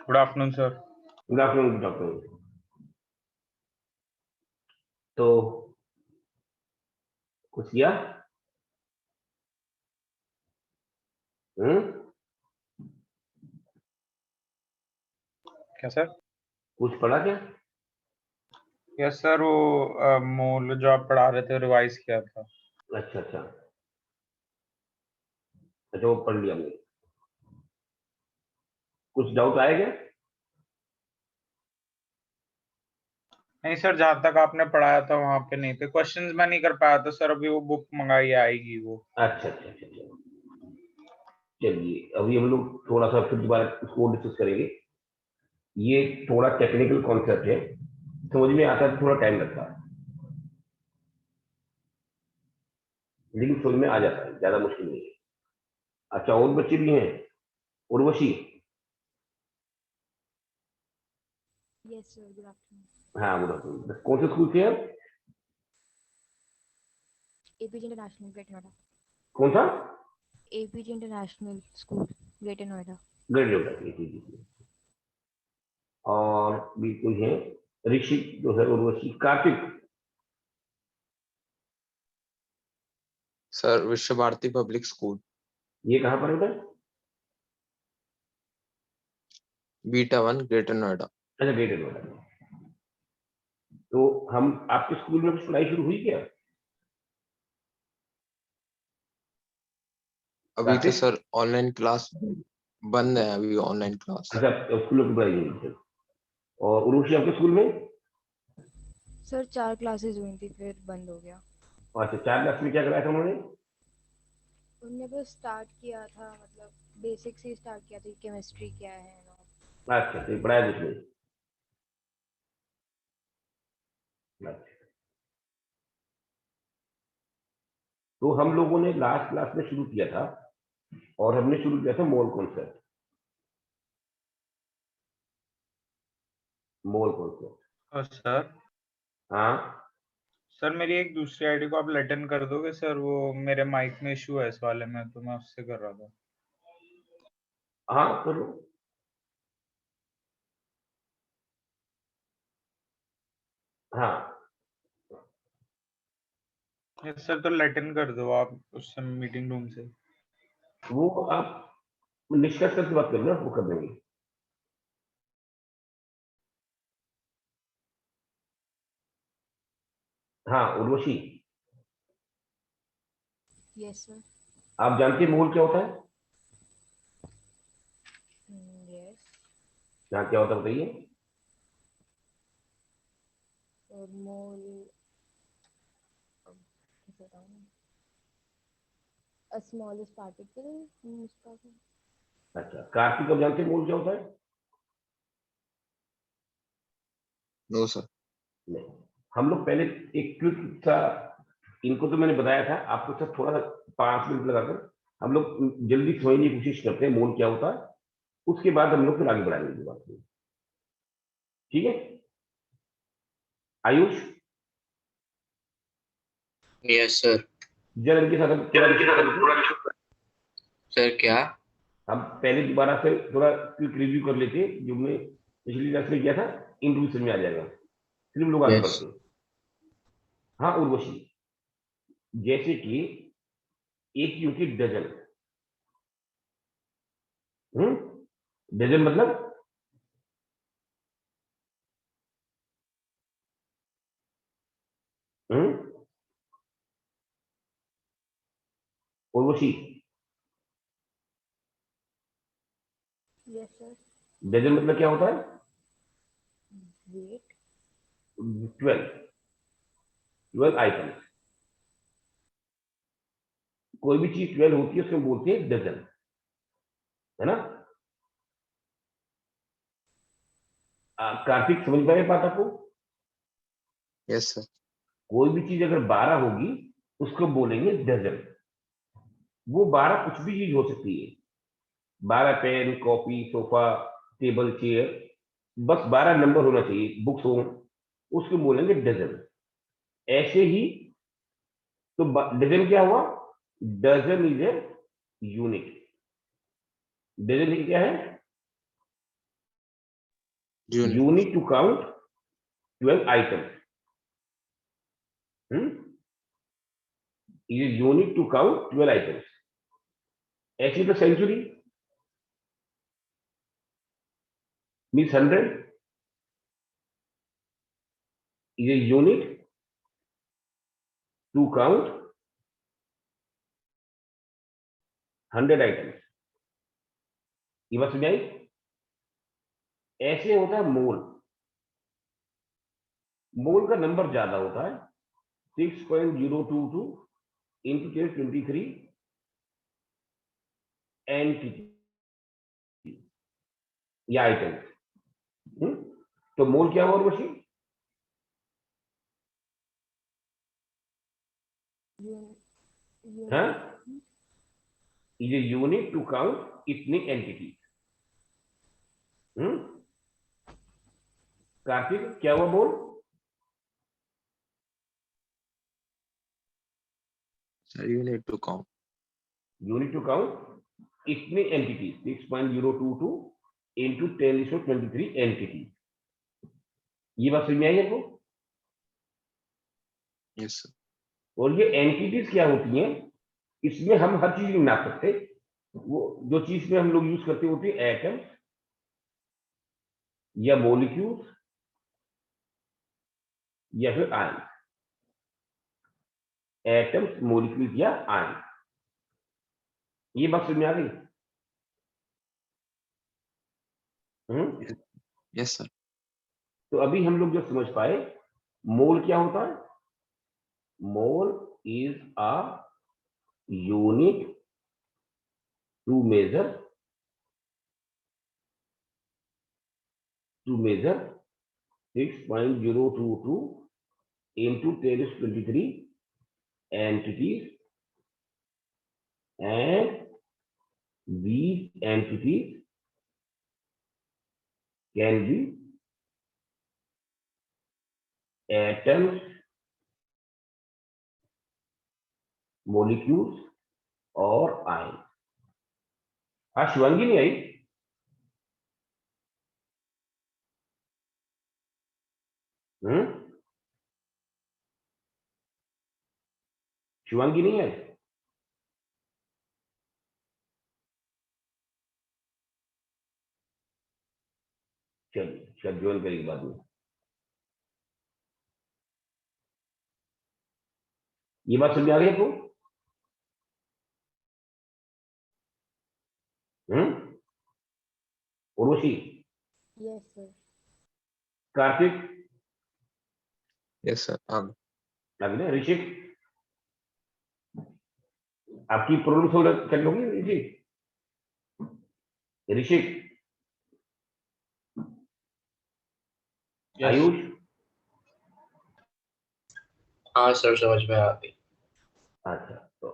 Good afternoon sir. Good afternoon doctor. तो कुछ किया? क्या सर? कुछ पढ़ा क्या? यस सर, वो मूल जो आप पढ़ा रहे थे रिवाइज किया था। अच्छा अच्छा अच्छा, वो पढ़ लिया हमने। कुछ डाउट आया क्या? नहीं सर, जहाँ तक आपने पढ़ाया था वहां पे नहीं थे क्वेश्चंस। मैं नहीं कर पाया था सर, अभी वो बुक मंगाई आएगी वो। अच्छा अच्छा अच्छा अच्छा, चलिए अभी हम लोग थोड़ा सा फिर दोबारा इसको डिस्कस करेंगे। ये थोड़ा टेक्निकल कॉन्सेप्ट है, समझ में आता है तो थोड़ा टाइम लगता है, लेकिन समझ में आ जाता है, ज्यादा मुश्किल नहीं है। अच्छा, और बच्चे भी हैं? Urvashi? Yes, sir. Good afternoon. हाँ, गुड आफ्टरनून। कौन से स्कूल से हैं? APG International, Greater Noida. कौन सा? APG International School, Greater Noida. Grade level ji. और भी कोई है? ऋषि जो है, उर्वशी, कार्तिक? सर विश्व भारती पब्लिक स्कूल, ये कहाँ पर होता है? Beta 1, greater Noida. अच्छा, ग्रेटर नोएडा में। तो हम आपके स्कूल में कुछ पढ़ाई शुरू हुई क्या? अभी तो कार्तिक? सर ऑनलाइन क्लास बंद है, अभी ऑनलाइन क्लास। अच्छा, स्कूलों की पढ़ाई नहीं हुई थी। और उर्वशी आपके स्कूल में? सर 4 क्लासेस हुई थी, फिर बंद हो गया। अच्छा, 4 क्लास में क्या कराया था उन्होंने? उनने बस स्टार्ट किया था, मतलब बेसिक से स्टार्ट किया था, केमिस्ट्री क्या है and all. अच्छा, तो ये पढ़ाया कुछ नहीं। अच्छा। तो हम लोगों ने लास्ट क्लास में शुरू किया था, और हमने शुरू किया था मोल कॉन्सेप्ट। Mole concept. और सर हाँ सर मेरी एक दूसरी आईडी को आप लेटन कर दोगे सर? वो मेरे माइक में इशू है इस वाले में, तो मैं उससे कर रहा था। हाँ, करो। हाँ, यस सर, तो लेटन कर दो आप उससे मीटिंग रूम से। वो आप निष्कर्ष करके बात करो ना, वो कर देंगे। हाँ उर्वशी, Yes, sir. आप जानते हैं मोल क्या होता है? Yes. यहाँ क्या होता है बताइए? और मोल, कैसे बताऊँ मैं? A smallest particle, most particle. अच्छा, कार्तिक, आप जानते हैं मोल क्या होता है? No sir. नहीं। हम लोग पहले एक क्विक सा, इनको तो मैंने बताया था, आपको सब थोड़ा सा 5 मिनट लगाकर हम लोग जल्दी समझने की कोशिश करते हैं मोल क्या होता है, उसके बाद हम लोग फिर आगे बढ़ाएंगे बात को। ठीक है आयुष? Yes sir. जरा इनके साथ थोड़ा सर क्या? हम पहले दोबारा से थोड़ा क्विक रिव्यू कर लेते हैं, जो हमने पिछली क्लास में किया था। इंट्रोड्यूशन में आ जाएगा, फिर हम लोग आगे यस बढ़ते हैं। हाँ उर्वशी, जैसे कि एक यूनिट डजन। डजन मतलब? Urvashi, Yes, sir. डजन मतलब क्या होता है? Weight. 12 आइटम। कोई भी चीज 12 होती है उसको बोलते हैं डजन, है ना? कार्तिक, समझ में आया बात आपको? Yes sir. कोई भी चीज अगर 12 होगी उसको बोलेंगे डजन। वो 12 कुछ भी चीज हो सकती है। 12 pen, copy, sofa, table, chair, बस 12 नंबर होना चाहिए, बुक्स हो, उसको बोलेंगे डजन। ऐसे ही तो डजन क्या हुआ? Dozen is a unit. Dozen क्या है? unit. You need to count 12 items. You need to count 12 items. Actually, the century means 100 is a unit to count 100 items. ये बात समझ आई? ऐसे होता है मोल। मोल का नंबर ज्यादा होता है 6.022 into 1023 एंटिटी या आइटम। तो मोल क्या हुआ मशीन? हाँ, is a unit to count इतनी एंटिटी। कार्तिक क्या हुआ mole? Sir, you need to count. Unit to count इतनी एंटिटी 6.022 into 1023 एंटिटी। ये बात समझ में आई आपको? Yes, sir. और ये एंटिटीज क्या होती हैं? इसमें हम हर चीज नहीं नाप सकते। वो जो चीज में हम लोग यूज करते होते हैं एटम या मॉलिक्यूल्स या फिर आयन। एटम्स, मॉलिक्यूल्स या आयन। ये बात समझ में आ गई? Yes, sir. तो अभी हम लोग जो समझ पाए मोल क्या होता है? Mole is a unit to measure 6.022 into 1023 entities, and these entities can be atoms, molecules और ions। हाँ, शिवांगी नहीं आई? शिवांगी नहीं है? चलिए, शायद ज्वाइन करेगी बाद में। ये बात समझ आ गई आपको? Urvashi? Yes sir. Kartik? Yes, sir. अभी ना ऋषिक, आपकी प्रॉब्लम सॉल्व कर लोगे ऋषिक? ऋषिक? आयुष? हाँ सर, समझ में आ गई। अच्छा, तो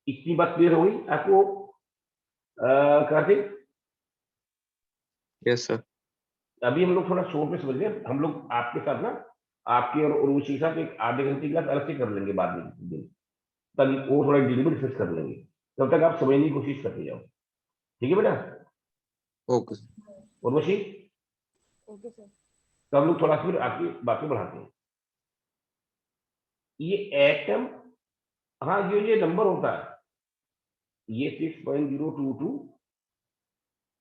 इसकी बात क्लियर हो गई आपको कार्तिक? Yes, sir. अभी हम लोग थोड़ा शॉर्ट में समझ लें। हम लोग आपके साथ ना, आपके और उर्वशी के साथ एक आधे घंटे की क्लास अलग से कर लेंगे बाद में दिन, तब वो थोड़ा डिटेल में डिस्कस कर लेंगे। तब तक आप समझने की कोशिश करते जाओ, ठीक है बेटा? Okay. उर्वशी? Okay sir. तो हम लोग थोड़ा सा फिर आपकी बातें बढ़ाते हैं। ये एटम, हाँ, ये नंबर होता है, ये 6.022,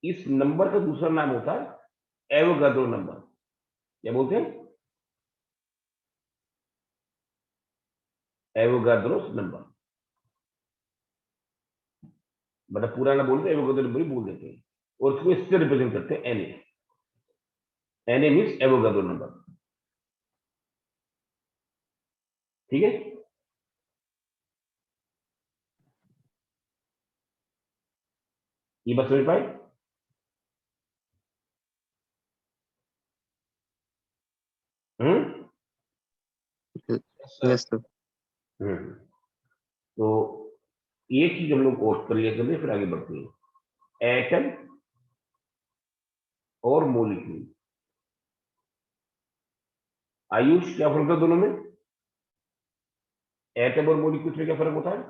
इस नंबर का दूसरा नाम होता है एवोगाड्रो नंबर। क्या बोलते हैं? Avogadro's number. मतलब पूरा ना बोलते, एवोगाड्रो नंबर ही बोल देते हैं, और उसको इससे रिप्रेजेंट करते हैं NA. NA means Avogadro number, ठीक है? ये बात समझ पाए? Yes, sir. तो ये चीज हम लोग और क्लियर कर लें, फिर आगे बढ़ते हैं। एटम और मॉलिक्यूल, आयुष क्या फर्क है दोनों में? एटम और मॉलिक्यूल में क्या फर्क होता है?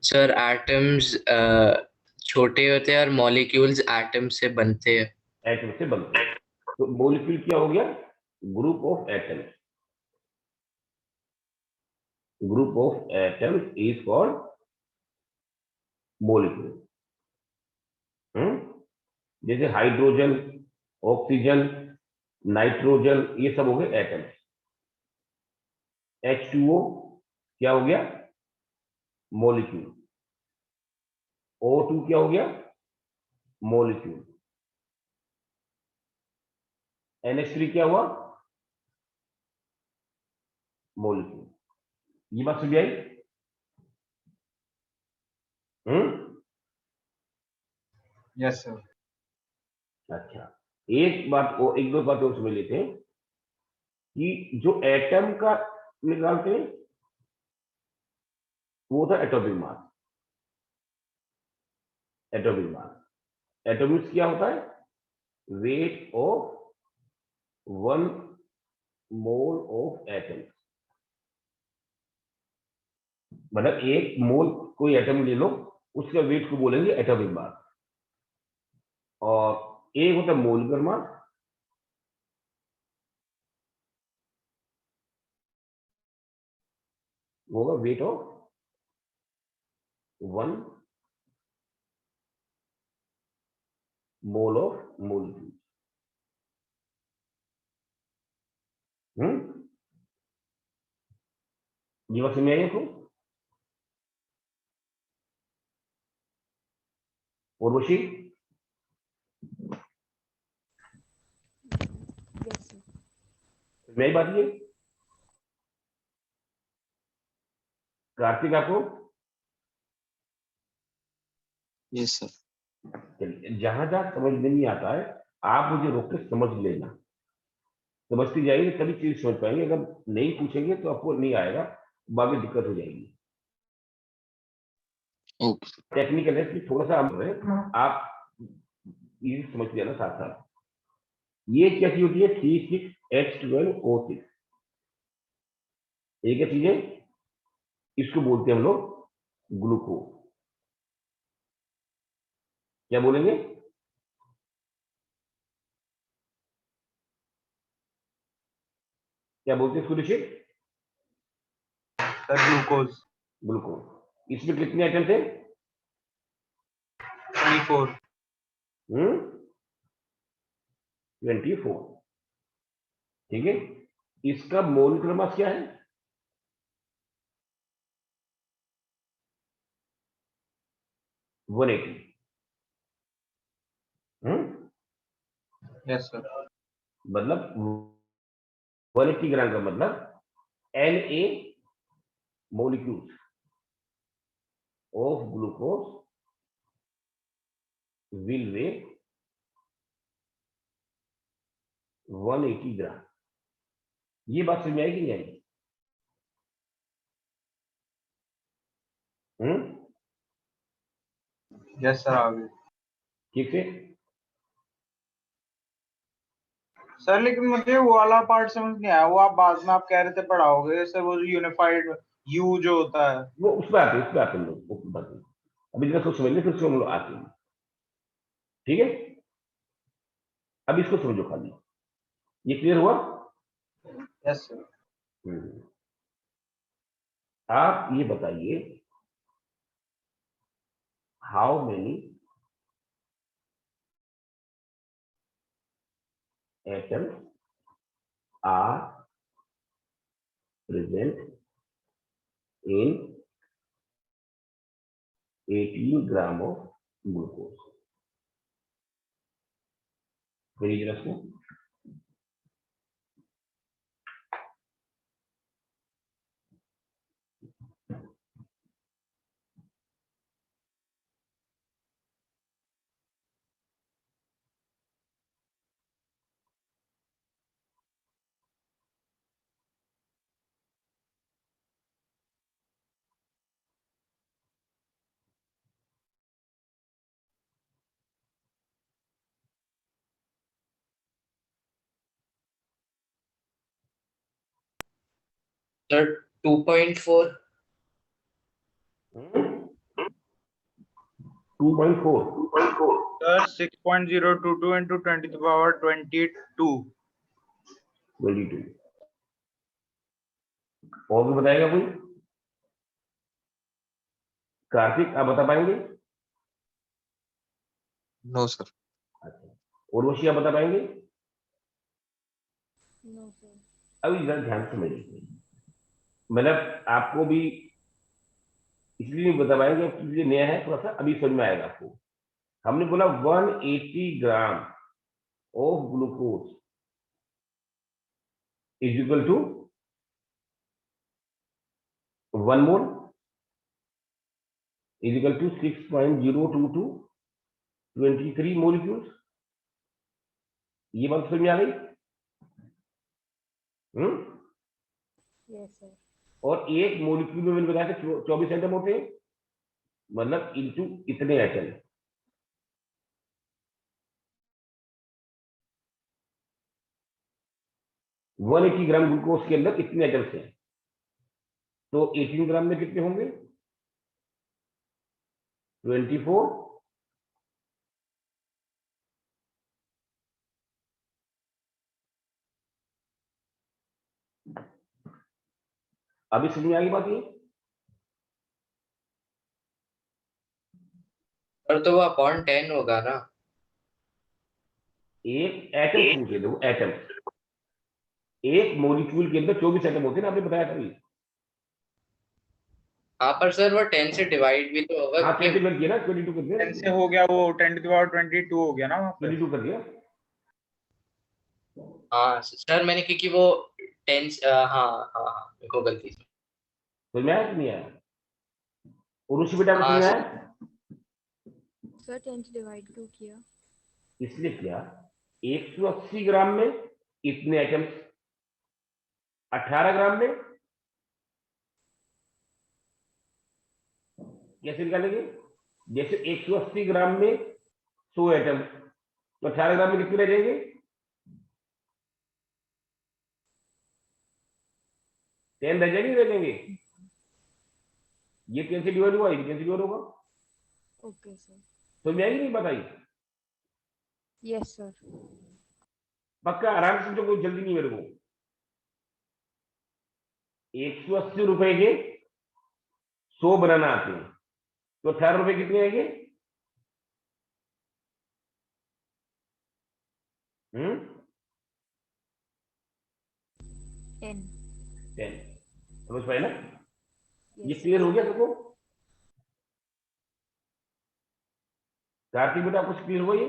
सर एटम्स छोटे होते हैं और मॉलिक्यूल्स एटम से बनते हैं। एटम से बनते हैं। तो मॉलिक्यूल क्या हो गया? Group of atoms. Group of atoms is called molecule. जैसे हाइड्रोजन, ऑक्सीजन, नाइट्रोजन, ये सब हो गए एटम्स। H2O क्या हो गया? मॉलिक्यूल। O2 क्या हो गया? मॉलिक्यूल। NH3 क्या हुआ? मॉलिक्यूल। ये बात समझ आई? Yes sir. अच्छा, एक बात और, एक दो बातें और समझ लेते हैं कि जो एटम का निकालते हैं वो था atomic mass. Atomic mass, Atomics क्या होता है? Wait of 1 mole of atom. मतलब एक मोल कोई एटम ले लो, उसका वेट को बोलेंगे एटॉमिक मास। और एक होता है मोलर मास, वो होगा wait of 1 mole of molecule. ये बात समझ आई आपको? Urvashi, yes sir. समझ आई बात ये? कार्तिक आपको? Yes, sir. चलिए, जहां जहां समझ में नहीं आता है आप मुझे रोक के समझ लेना। समझती जाएगी तभी चीज समझ पाएंगे। अगर नहीं पूछेंगे तो आपको नहीं आएगा, बाद में दिक्कत हो जाएगी। Okay. टेक्निकल है कि थोड़ा सा आप ये समझ लेना साथ साथ। ये क्या चीज होती है? 36H12O6। ये क्या चीज है? इसको बोलते हैं हम लोग ग्लूकोज। क्या बोलेंगे? क्या बोलते हैं इसको ऋषिक? Sir glucose. ग्लूकोज। इसमें कितने एटम थे? 24। 24। ठीक है। इसका मोलिकुलर मास क्या है? 180। Yes sir. मतलब 180 ग्राम का मतलब Na molecules of glucose will weigh 180 ग्राम। ये बात समझ में आएगी नहीं आएगी? यस सर आगे। ठीक है। सर लेकिन मुझे वो वाला पार्ट समझ नहीं आया, वो आप बाद में आप कह रहे थे पढ़ाओगे सर, वो यूनिफाइड यू जो होता है। वो उस पर आते हैं, उस पर आते हैं लोग, वो बात नहीं। अभी जरा सोच समझ ले, फिर उसको हम लोग आते हैं। ठीक है, अब इसको समझो खाली। ये क्लियर हुआ? Yes sir. आप ये बताइए, how many atoms are present in 18 gram of glucose? करिए जरा इसको। Sir 2.4। 2.4 sir 6.022 into 10 to the power 22. 22 और भी बताएगा कोई? कार्तिक आप बता पाएंगे? No, sir. अच्छा, उर्वशी आप बता पाएंगे? No sir. अभी जरा ध्यान से समझिए, मतलब आपको भी इसलिए नहीं बता पाएंगे क्योंकि ये नया है, थोड़ा सा अभी समझ में आएगा आपको। हमने बोला 180 gram of glucose is equal to 1 mole is equal to 6.022 23 molecules. ये बात समझ में आ गई? Yes sir. और एक मोलिक्यूल में मैंने बताया था 24 एटम होते हैं, मतलब इनटू इतने एटम। वन 180 ग्राम ग्लूकोज के अंदर इतने एटम्स हैं, तो 18 ग्राम में कितने होंगे? 24। अभी समझ में आ गई बात ये? और तो वो अपॉन 10 होगा ना? एक एटम पूछे, देखो एटम, एक मॉलिक्यूल के अंदर 24 एटम होते हैं ना, आपने बताया था। हाँ पर सर वो 10 से डिवाइड भी तो होगा, हाँ, क्योंकि 20 कर दिया ना, 22 कर दिया, 10 से हो गया, वो 10 to the power 22 हो गया ना वहाँ पे। 22 कर दिया। हाँ सर मैंने, क्योंकि वो 10 हाँ हाँ हाँ मेरे को गलती से। समझ में आया कि नहीं आया? और उसी बेटा को हाँ समझ में सर। आया? सर 10 से डिवाइड क्यों किया? इसलिए किया, 180 ग्राम में इतने एटम्स, 18 ग्राम में कैसे निकालेंगे? जैसे 180 ग्राम में 100 एटम, तो 18 ग्राम में कितने रह जाएंगे? 10 रह जाएंगे, रह जाएंगे। ये 10 से डिवाइड हुआ, ये 10 से डिवाइड होगा। Okay sir. समझ में आएगी नहीं बताई? Yes sir. पक्का आराम से, कोई जल्दी नहीं मेरे को। 180 रुपए के 100 बनाना आते हैं, तो 18 रुपए कितने आएंगे? 10। 10। समझ पाए ना? ये यस क्लियर सर। हो गया सबको? कार्तिक बेटा कुछ क्लियर हुआ ये?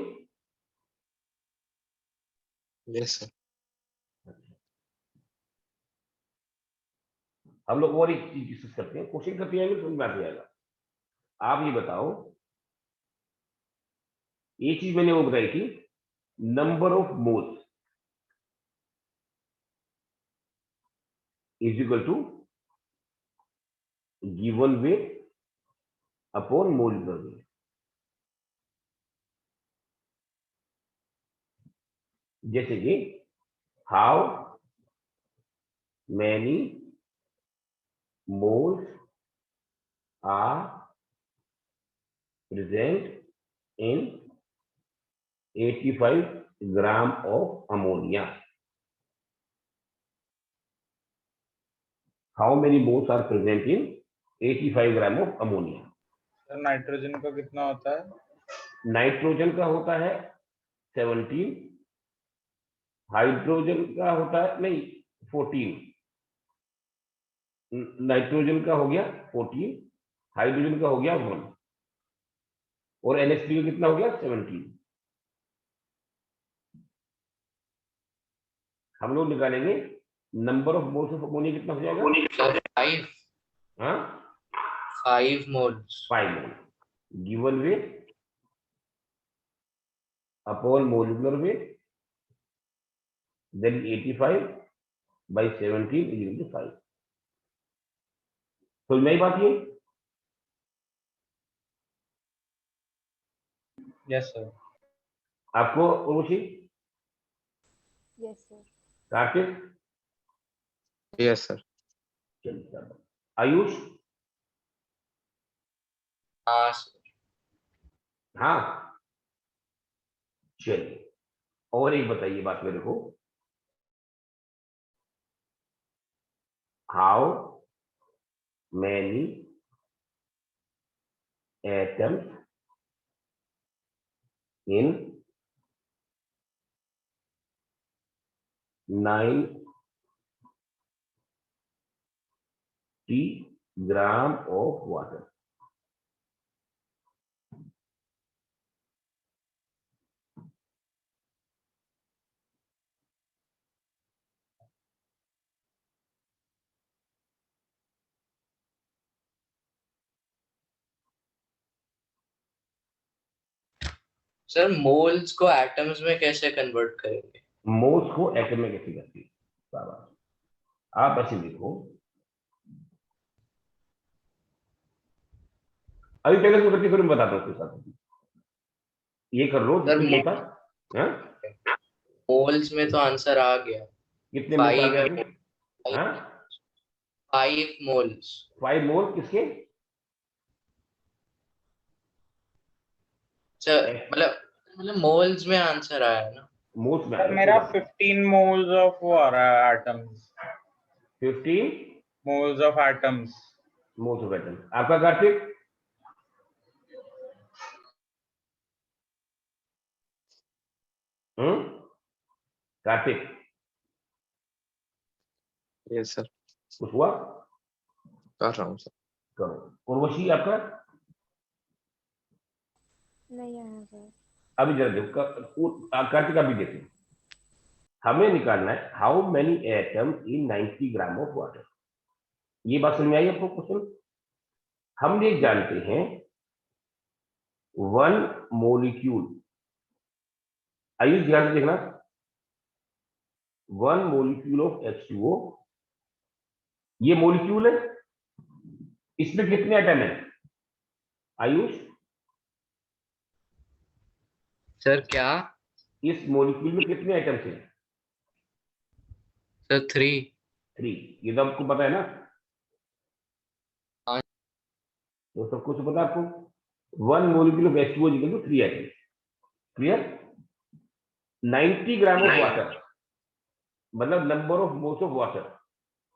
Yes, sir. हम लोग और एक चीज डिस्कस करते हैं, क्वेश्चन करते हैं, समझ में आ जाएगा। आप ये बताओ, ये चीज मैंने वो बताई थी, number of moles is equal to given weight upon molecular weight. जैसे कि how many moles are present in 85 gram of ammonia. How many moles are present in 85 gram of ammonia. Sir nitrogen का कितना होता है? Nitrogen का होता है 17, hydrogen का होता है नहीं 14, नाइट्रोजन का हो गया 14, हाइड्रोजन का हो गया 1, और NH3 का कितना हो गया 17। हम लोग निकालेंगे number of moles of ammonia कितना हो जाएगा? 5 हाँ, 5 moles. 5 mole given weight upon molecular wait, then 85 by 17 is equal to 5। तो नई बात ये? Yes sir. आपको Urvashi, yes sir. Kartik, Yes, sir. Ayush, हाँ सर। हाँ चलिए, और एक बताइए बात मेरे को, how many atoms in 90 gram of water? Sir moles को एटम्स में कैसे कन्वर्ट करेंगे? मोल्स को एटम में कैसे करती है? शाबाश। आप ऐसे देखो, अभी पहले तो करके फिर मैं बताता हूँ उसके साथ, ये कर लो सर जिसमें होता है। मोल्स में तो आंसर आ गया, कितने मोल्स आ गए अभी? 5 मोल्स। 5 मोल किसके? सर मतलब मोल्स में आंसर आया ना? मोल्स में सर आया मेरा 15 मोल्स ऑफ वो आ रहा है, atoms. 15 moles of atoms. Moles of atom. आपका कार्तिक? कार्तिक यस सर, कुछ हुआ? कर रहा हूँ सर। करो। उर्वशी आपका? नहीं आया सर। अभी जरा देखो, कार्तिक अभी देखो, हमें निकालना है how many atoms in 90 gram of water. ये बात समझ में आई आपको क्वेश्चन? हम ये जानते हैं 1 मोलिक्यूल, आइए ध्यान से देखना, 1 मोलिक्यूल ऑफ H2O, ये मोलिक्यूल है, इसमें कितने एटम है आयुष? सर क्या? इस मोलिक्यूल में कितने एटम्स हैं? सर 3। 3। ये तो आपको पता है ना? हाँ। तो सब कुछ पता है आपको। 1 molecule of H2O equal to 3 atoms. Clear? 90 gram of water, मतलब number of moles of water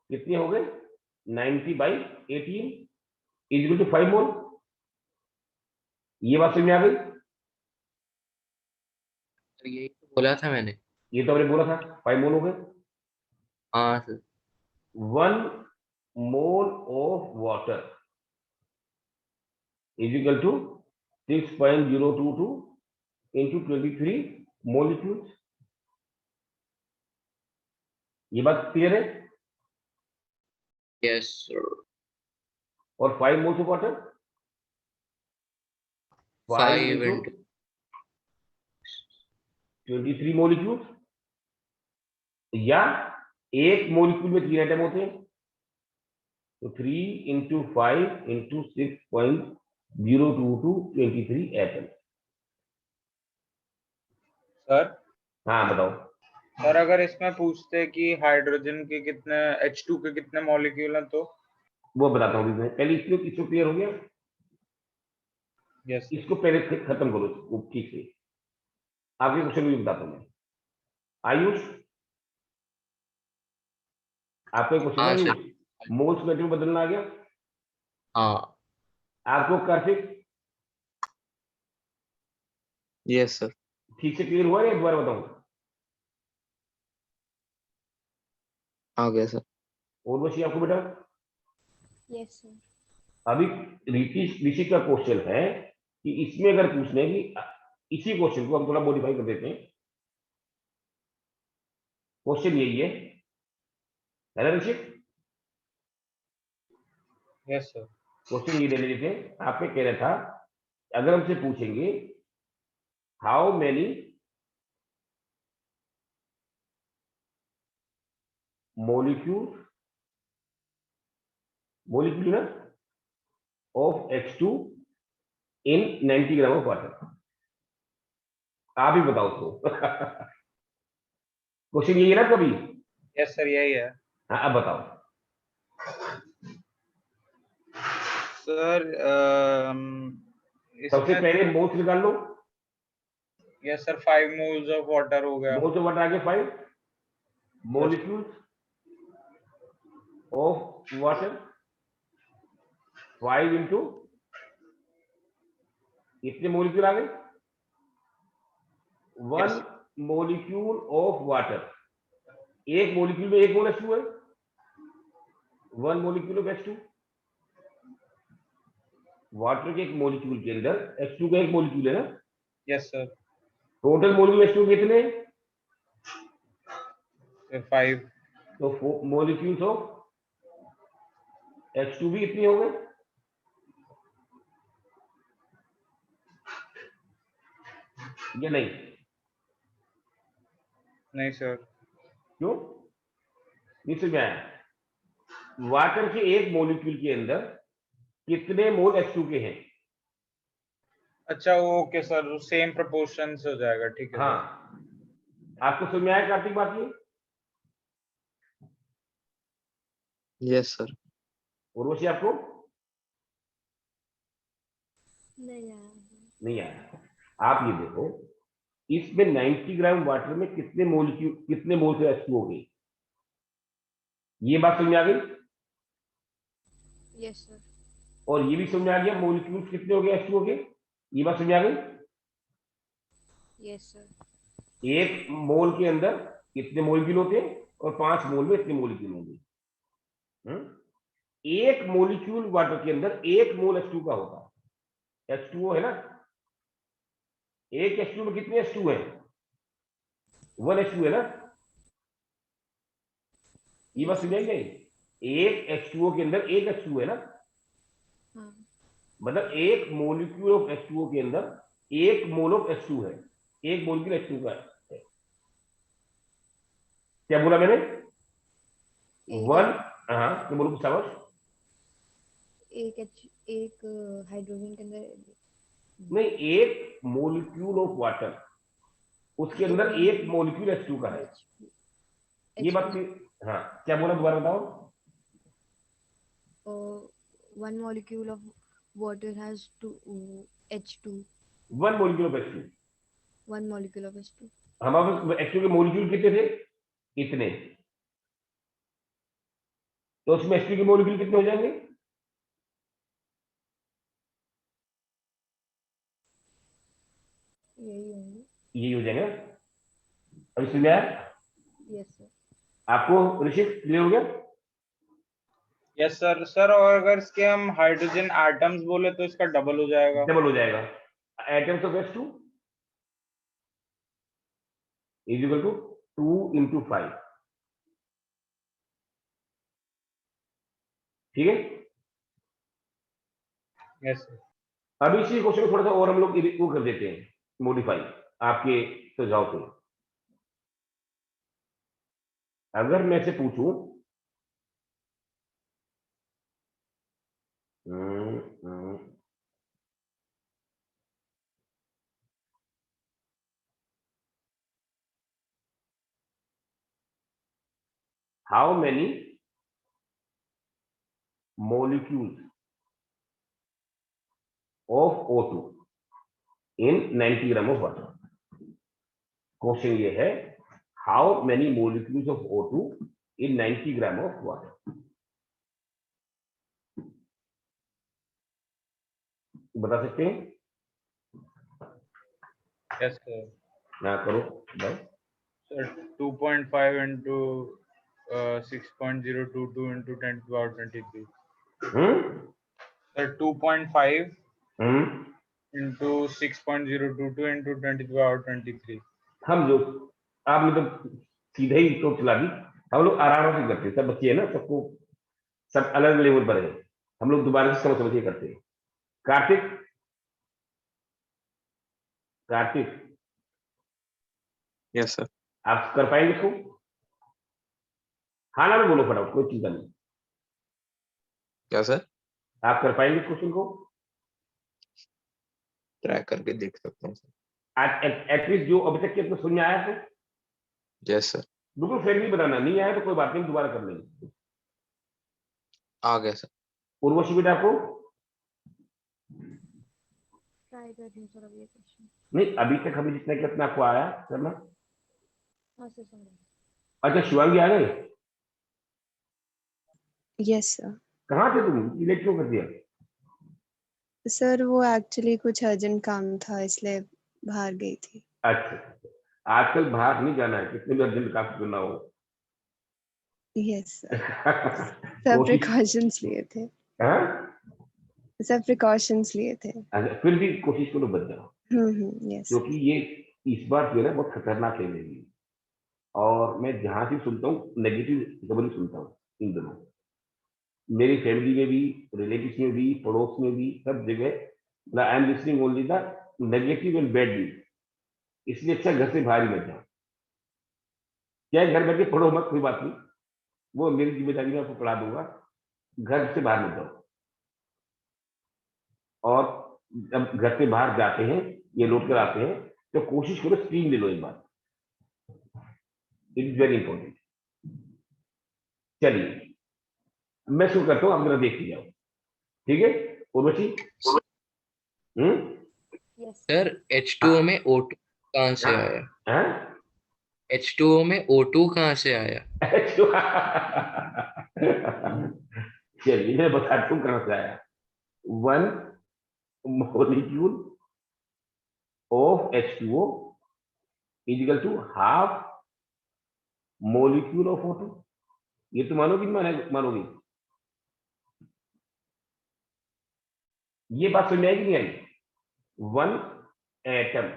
कितने हो गए? 90 by 18 is equal to 5 mole. ये बात समझ में आ गई? तो यही तो बोला था मैंने। ये तो हमने बोला था 5 मोल हो गए। हाँ सर। 1 mole of water is equal to 6.022 into 23 molecules. ये बात क्लियर है? Yes sir. और 5 moles of water 5 5 into into 23 molecules, या एक मोलिक्यूल में 3 एटम होते हैं, तो 3 इंटू 5 इंटू 6.022 23 एटम। सर हाँ बताओ। सर अगर इसमें पूछते कि हाइड्रोजन के कितने, H2 के कितने मॉलिक्यूल हैं तो? वो बताता हूँ मैं, पहले इसको क्लियर हो गया? यस। इसको पहले खत्म करो इसको ठीक से, आगे क्वेश्चन भी बताता हूँ मैं। आयुष आपका क्वेश्चन है हाँ आयुष, सर। मोल्स में बदलना आ गया हाँ आपको? कार्तिक यस सर, ठीक से क्लियर हुआ या दोबारा बताऊं? आ गया सर। और बची आपको बेटा? Yes sir. अभी ऋषि का क्वेश्चन है कि इसमें अगर पूछने की, इसी क्वेश्चन को हम थोड़ा मॉडिफाई कर देते हैं। क्वेश्चन यही है ना ऋषि? Yes sir. क्वेश्चन ये ले लेते थे, आपने कहना था अगर हमसे पूछेंगे हाउ मेनी मोलिक्यूल ना of H2 in 90 gram of water, आप ही बताओ उसको। क्वेश्चन यही है ना कभी? यस सर यही है। हाँ अब बताओ। सर सबसे इसमें पहले मोल्स निकाल लो। Yes sir 5 moles of water हो गया। मोल्स ऑफ वाटर आगे 5 molecules of water 5 into कितने मोलिक्यूल आ गए? 1 मोलिक्यूल ऑफ वाटर, एक मोलिक्यूल में एक मोल H2 है, 1 मोलिक्यूल ऑफ H2। वाटर के एक मोलिक्यूल के अंदर H2 का एक मोलिक्यूल है ना? Yes sir. Total molecule H2 कितने? 5। तो मोलिक्यूल्स ऑफ H2 भी इतने हो गए। ये नहीं सर। क्यों? नीचे में आया, वाटर के एक मोलिक्यूल के अंदर कितने मोल H2 के हैं? अच्छा ओके सर, सेम प्रोपोर्शन से हो जाएगा, ठीक है हाँ, आपको समझ में आया कार्तिक बात ये? Yes sir. उर्वशी आपको नहीं आया। आप ये देखो, इसमें 90 ग्राम वाटर में कितने मोलिक्यूल, कितने मोल से H2 हो गई? ये बात समझ में आ गई? Yes sir. और ये भी समझ में आ गया मोलिक्यूल कितने हो गए H2 के? ये बात समझ में आ गई? Yes sir. एक मोल के अंदर कितने मोलिक्यूल होते हैं और 5 मोल में इतने मोलिक्यूल होंगे। एक मोलिक्यूल वाटर के अंदर एक मोल H2 का होता है, H2O है ना? एक H2 में कितने H2 है? 1 H2 है ना? ये बात समझ आई? एक H2O के अंदर एक H2 है ना? हाँ। मतलब एक मोलिक्यूल ऑफ H2O के अंदर एक मोल ऑफ H2 है, एक मोलिक्यूल H2 का है। क्या बोला मैंने? 1, हाँ तो बोलो शाबाश। एक हाइड्रोजन के अंदर नहीं, एक मोलिक्यूल ऑफ वाटर, उसके अंदर एक मोलिक्यूल H2 का है। ये बात हाँ, क्या बोला दोबारा बताओ? 1 molecule of water has H2। 1 molecule of H2। 1 molecule of H2। हमारे पास H2 के मोलिक्यूल कितने थे? इतने। तो उसमें H2 के मोलिक्यूल कितने हो जाएंगे? यही होंगे। यही हो जाएगा। अब इसमें आया? Yes sir. आपको ऋषिक क्लियर हो गया? Yes sir. सर और अगर इसके हम हाइड्रोजन एटम्स बोले तो इसका डबल हो जाएगा। डबल हो जाएगा। Atoms of H2 is equal to 2 into 5। ठीक है? Yes sir. अब इसी क्वेश्चन को थोड़ा सा और हम लोग वो कर देते हैं, मॉडिफाई आपके सुझाव से। अगर मैं से पूछूं how many molecules of O2 in 90 gram of water. Question ये है, how many molecules of O2 in 90 gram of water. बता सकते हैं? Yes sir. ना करो भाई। Sir 2.5 into 6.022 into 10 to the power 23। Sir 2.5 into 6.022 into 10 to the power 23। हम जो आपने तो सीधे ही तो चला दी। हम लोग आराम से करते हैं, सब बच्चे है ना, सबको सब अलग लेवल पर है। हम लोग दोबारा से समझ के करते हैं। Kartik, Kartik yes sir. आप कर पाएंगे इसको? हाँ ना बोलो फटाफट, कोई चिंता नहीं। क्या सर? आप कर पाएंगे इस क्वेश्चन को? ट्राई करके देख सकता हूँ सर। एटलीस्ट जो अभी तक के अपने सुन में आया है। Yes sir. बिल्कुल फ्रेंडली बनाना, नहीं आया तो कोई बात नहीं, दोबारा कर लेंगे। आ गया सर। उर्वशी बेटा आपको? ट्राई कर रही हूँ सर अब ये क्वेश्चन। नहीं, अभी तक हमें जितना कितना आपको आया करना। हाँ सर सॉरी। अच्छा, शिवांगी आ गए? Yes sir. कहाँ थे तुम, लेट क्यों कर दिया? सर वो एक्चुअली कुछ अर्जेंट काम था इसलिए बाहर गई थी। अच्छा, आजकल बाहर नहीं जाना है, कितने भी अर्जेंट काम क्यों ना हो। Yes sir. सब कोशिश। प्रिकॉशंस लिए थे। हाँ? सब प्रिकॉशंस लिए थे। अच्छा, फिर भी कोशिश करो बच जाओ, यस। क्योंकि ये इस बार जो है ना बहुत खतरनाक है मेरी। और मैं जहां से सुनता हूँ नेगेटिव खबर ही सुनता हूँ इन दिनों, मेरी फैमिली में भी, रिलेटिव्स में भी, पड़ोस में भी, सब जगह I am listening only the negative and bad news. इसलिए अच्छा घर से बाहर ही मत जाओ। क्या है, घर बैठ के पढ़ो मत, कोई बात नहीं, वो मेरी जिम्मेदारी में आपको पढ़ा दूंगा। घर से बाहर मत जाओ। और जब घर से बाहर जाते हैं या लौट कर आते हैं तो कोशिश करो स्क्रीन ले लो एक बार, इट इज वेरी इंपॉर्टेंट। चलिए मैं शुरू करता हूँ, आप जरा देखते जाओ, ठीक है उर्वशी? यस सर H2O में O2 कहाँ से आया? हाँ? H2O में O2 कहाँ से आया? चलिए मैं बताता हूँ कहां से आया। One molecule of H2O is equal to half molecule of O2। ये तो मानोगी नहीं मानोगी? ये बात समझ में आएगी नहीं आई? One atom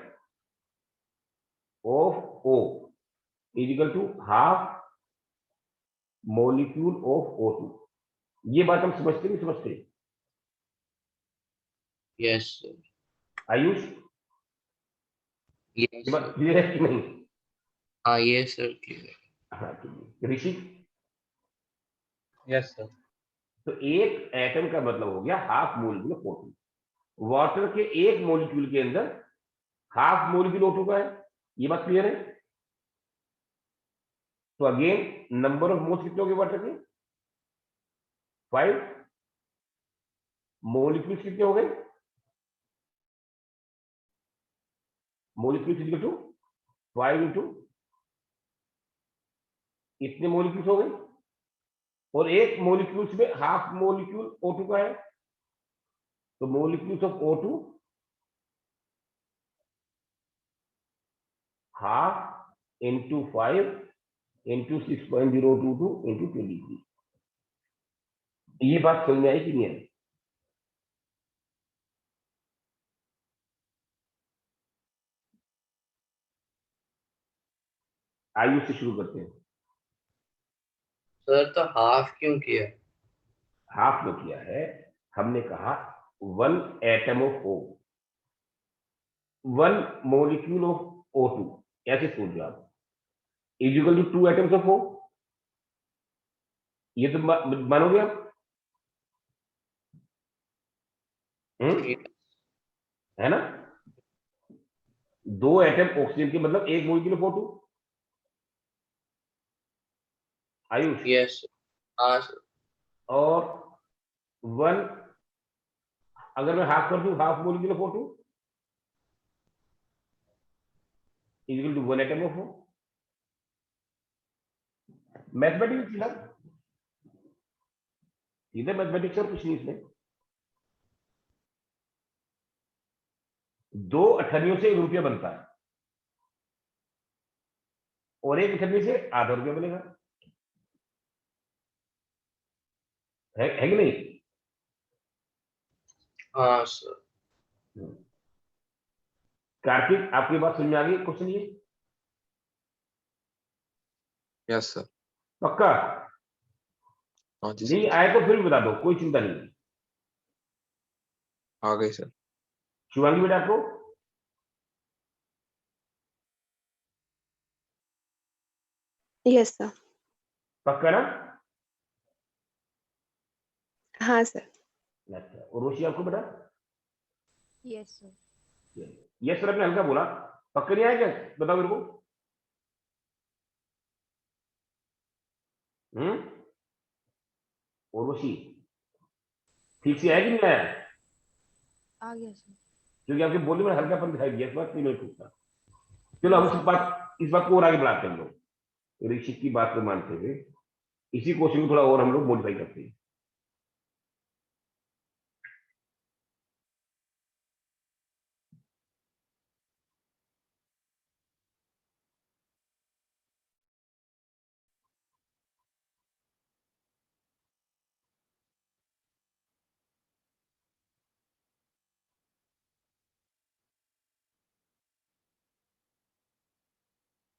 of O is equal to half molecule of O2। ये बात हम समझते नहीं समझते? Yes sir. आयुष, यस ये बात सर। क्लियर है कि नहीं? हाँ ये सर क्लियर। हाँ, ऋषि? Yes sir. तो एक एटम का मतलब हो गया half molecule of O2। Water के एक मोलिक्यूल के अंदर हाफ मोलिक्यूल O2 का है। ये बात क्लियर है? तो अगेन नंबर ऑफ मोल्स कितने हो गए वाटर के? 5। मोलिक्यूल्स कितने हो गए? मोलिक्यूल्स इक्वल टू 5 इंटू इतने मोलिक्यूल्स हो गए। और एक मोलिक्यूल्स में हाफ मोलिक्यूल O2 का है, तो molecules of O2 half into 5 into 6.022 into 23। ये बात समझ में आई कि नहीं आई? आयु से शुरू करते हैं। सर तो हाफ क्यों किया? हाफ में किया है, हमने कहा one atom of O, one molecule of O2, ऐसे सोच लो आप, is equal to 2 atoms of O। ये तो मानोगे आप? है ना? 2 एटम ऑक्सीजन के मतलब एक molecule of O2। Ayush? Yes हाँ सर। और वन, अगर मैं हाफ कर दूं, half molecule of O2 is equal to 1 atom of O। Mathematics सीधा सीधे मैथमेटिक्स और कुछ नहीं इसमें। 2 अठन्नियों से 1 रुपया बनता है और 1 अठन्नी से आधा रुपया बनेगा, है कि नहीं? हाँ सर। कार्तिक, आपकी बात समझ में आ गई? क्वेश्चन ये यस सर। पक्का? हाँ जी नहीं सर। आए तो फिर भी बता दो, कोई चिंता नहीं। आ गई सर। शिवांगी बेटा आपको? Yes sir. पक्का ना? हाँ सर। अच्छा, और रोशी आपको बेटा? Yes sir. यस सर आपने हल्का बोला, पक्का नहीं आया क्या? बताओ मेरे को। और रोशी ठीक से आया कि नहीं आया? आ गया सर। क्योंकि आपके बोलने में हल्कापन दिखाई दिया, इस बात नहीं मैं पूछता। चलो हम इस बात को और आगे बढ़ाते हैं हम लोग, ऋषि की बात को मानते हुए इसी क्वेश्चन को थोड़ा और हम लोग मॉडिफाई करते हैं।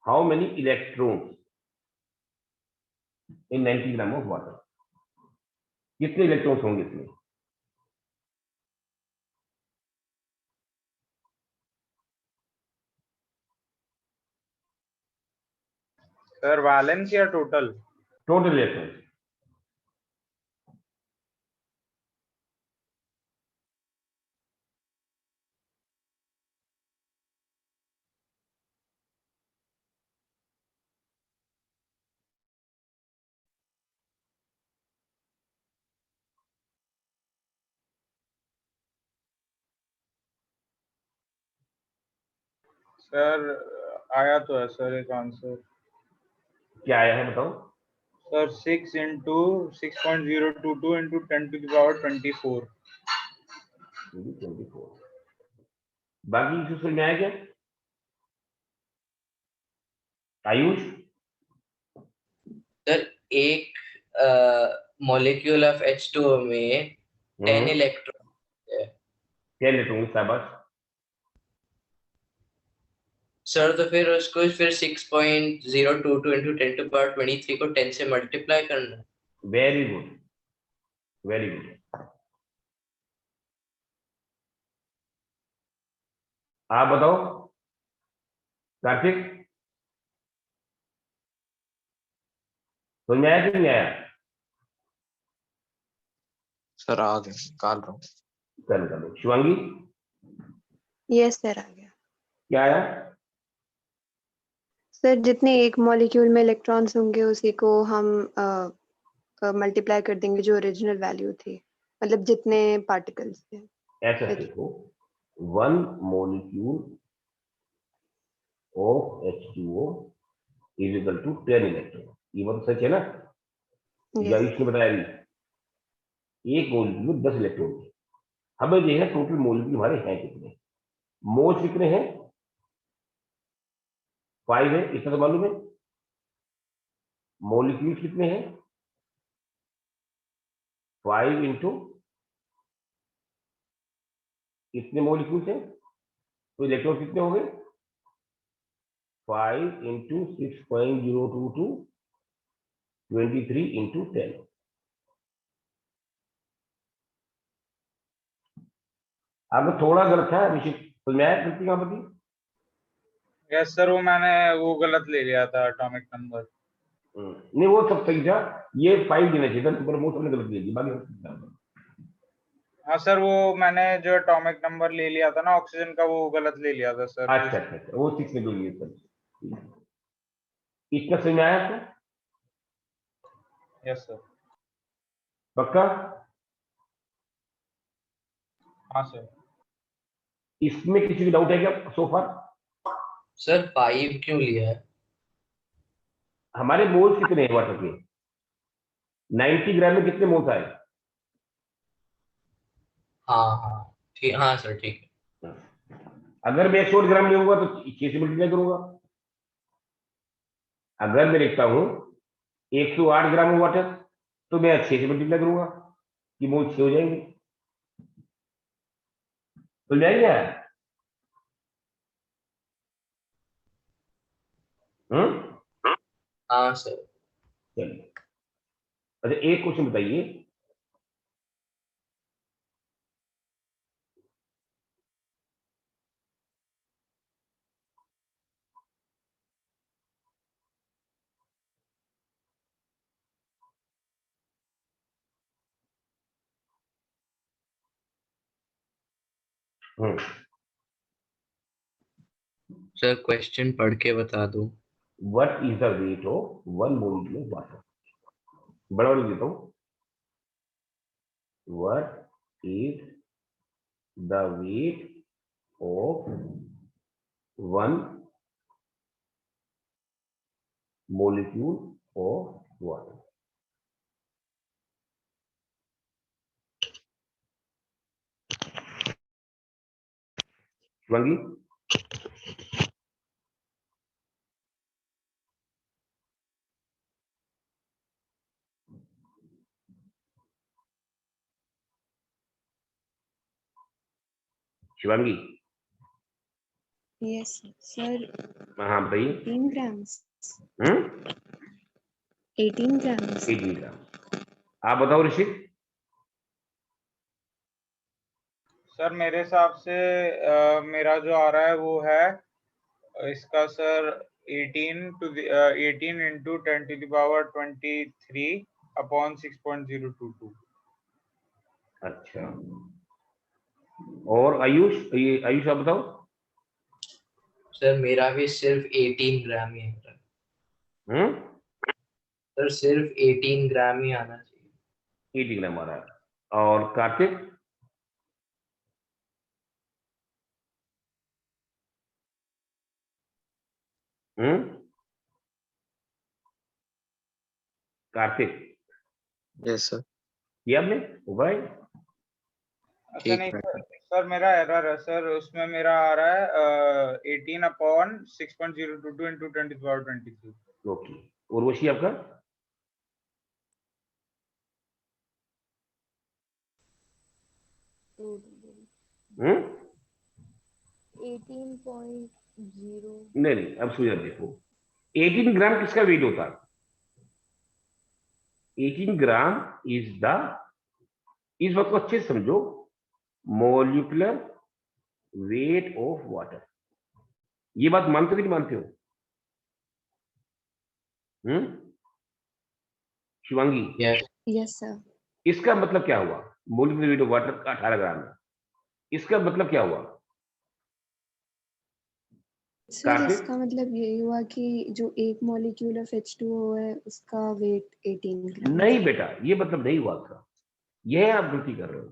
How many electrons in 90 gram of water, कितने इलेक्ट्रॉन्स होंगे इसमें? सर वैलेंस या टोटल? Total electrons. सर आया तो है सर एक आंसर। क्या आया है बताओ? Sir 6 into 6.022 into 10 to the power 24। 24। बाकी इसे समझ में आया क्या आयुष? सर एक मॉलिक्यूल ऑफ H2O में 10 इलेक्ट्रॉन है। 10 इलेक्ट्रॉन, शाबाश। सर तो फिर उसको फिर 6.022 into 10 to power 23 को 10 से मल्टीप्लाई करना है। Very good, very good. आप बताओ कार्तिक, समझ में आया कि नहीं आया? सर आ गए, निकाल रहा हूँ। चल चलो। शिवांगी, यस सर, आ गया। क्या आया? सर जितने एक मॉलिक्यूल में इलेक्ट्रॉन्स होंगे उसी को हम मल्टीप्लाई कर देंगे जो ओरिजिनल वैल्यू थी, मतलब जितने पार्टिकल्स थे। ऐसा देखो, 1 molecule of H2O is equal to 10 electron. ये बात सच है ना? या यस। इसने बताया भी एक मॉलिक्यूल में 10 इलेक्ट्रॉन है। हमें जो है टोटल मॉलिक्यूल हमारे हैं कितने, मोल्स कितने हैं? 5 है, इतना तो मालूम है। मॉलिक्यूल कितने हैं? 5 इंटू कितने मॉलिक्यूल्स हैं तो इलेक्ट्रॉन कितने हो गए? 5 इंटू 6.022 23 इंटू 10। अब थोड़ा गलत है अभिषेक, तो मैं गलती कहां पर थी? यस सर, वो मैंने वो गलत ले लिया था एटॉमिक नंबर। नहीं वो सब सही था, ये 5 देना चाहिए था, तो मोस्ट हमने गलत ले ली बाकी। हाँ सर, वो मैंने जो एटॉमिक नंबर ले लिया था ना ऑक्सीजन का, वो गलत ले लिया था सर। अच्छा अच्छा अच्छा, वो 6 निकल गई सर। इतना समझ में आया आपको? Yes sir. पक्का? हाँ सर। इसमें किसी को डाउट है क्या सो फार? सर 5 क्यों लिया है? हमारे मोल्स कितने हैं वाटर के? 90 ग्राम में कितने मोल्स आए? हाँ हाँ ठीक, हाँ सर ठीक है। अगर मैं 108 ग्राम लूंगा तो 6 से मल्टीप्लाई करूंगा। अगर मैं लिखता हूं 108 ग्राम वाटर तो मैं 6 से मल्टीप्लाई करूंगा कि मोल 6 हो जाएंगे। तो जाएंगे हाँ सर। चलिए, अच्छा एक क्वेश्चन बताइए। सर क्वेश्चन पढ़ के बता दो। What is the weight of 1 molecule of water? बड़ा लिख देता हूं, what is the weight of 1 molecule of water. Shivangi, Shivangi, yes sir. हाँ बताइए। 18 ग्राम्स। 18 ग्राम। आप बताओ ऋषिक। सर मेरे हिसाब से मेरा जो आ रहा है वो है इसका sir 18 into 10 to the power 23 upon 6.022। अच्छा, और आयुष, ये आयुष आप बताओ। सर मेरा भी सिर्फ 18 ग्राम ही है। सर सिर्फ 18 ग्राम ही आना चाहिए। 18 ग्राम आ रहा है। और कार्तिक? कार्तिक? Yes sir. ये आपने भाई? अच्छा नहीं सर मेरा एरर है सर, उसमें मेरा आ रहा है 18 upon 6.022 into 10 to the power 23। Okay, Urvashi आपका? हम्म 18.0। नहीं, अब सुनिए, देखो 18 ग्राम किसका वेट होता है? 18 ग्राम इज द, इस बात को अच्छे से समझो, मॉलिक्यूलर वेट ऑफ वाटर। ये बात मानते हो कि नहीं मानते हो? शिवांगी? Yes sir. इसका मतलब क्या हुआ? Molecular weight of water 18 gram है, इसका मतलब क्या हुआ? सर इसका मतलब यही हुआ कि जो एक मॉलिक्यूल ऑफ H2O है उसका वेट 18 ग्राम। नहीं बेटा, ये मतलब नहीं हुआ था, यह आप गलती कर रहे हो।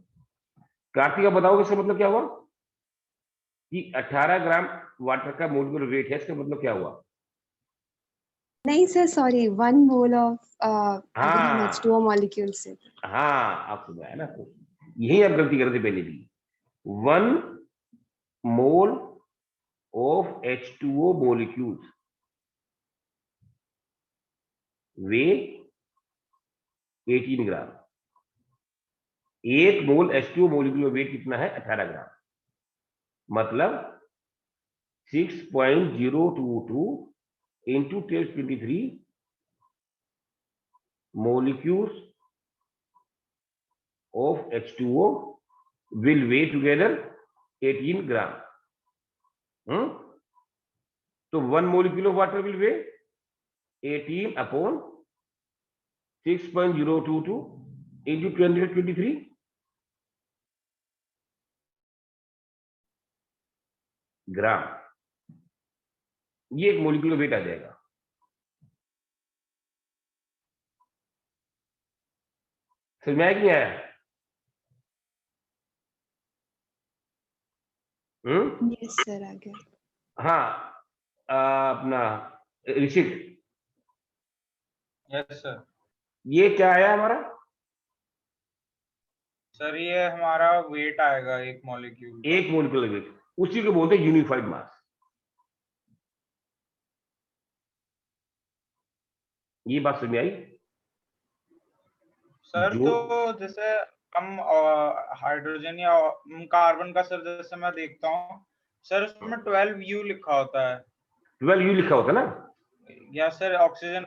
कार्तिक आप बताओगे इसका मतलब क्या हुआ? कि 18 ग्राम वाटर का मोलिकुलर वेट है, इसका मतलब क्या हुआ? नहीं सर सॉरी, 1 मोल ऑफ अगर हम H2O मॉलिक्यूल से। हाँ, आप सुना है ना, तो यही आप गलती कर रहे थे पहले भी। 1 मोल ऑफ H2O molecules वे 18 gram. 1 mole H2O molecule weight कितना है? 18 ग्राम। मतलब 6.022 into 1023 molecules of H2O will weigh together 18 gram. तो 1 molecule of water will weigh 18 upon 6.022 into 1023 ग्राम। ये एक मोलिकुलर वेट आ जाएगा। समझ में आया कि नहीं आया? यस सर आ गया। हाँ, अपना ऋषिक? Yes sir. ये क्या आया हमारा? सर ये हमारा वेट आएगा एक मॉलिक्यूल का। एक मोलिकुलर वेट, उसी को बोलते हैं यूनिफाइड मास। ये बात समझ में आई? सर जो तो जैसे हम हाइड्रोजन या कार्बन का सर जैसे मैं देखता हूँ सर उसमें 12U लिखा होता है। 12U लिखा होता है ना? या सर ऑक्सीजन?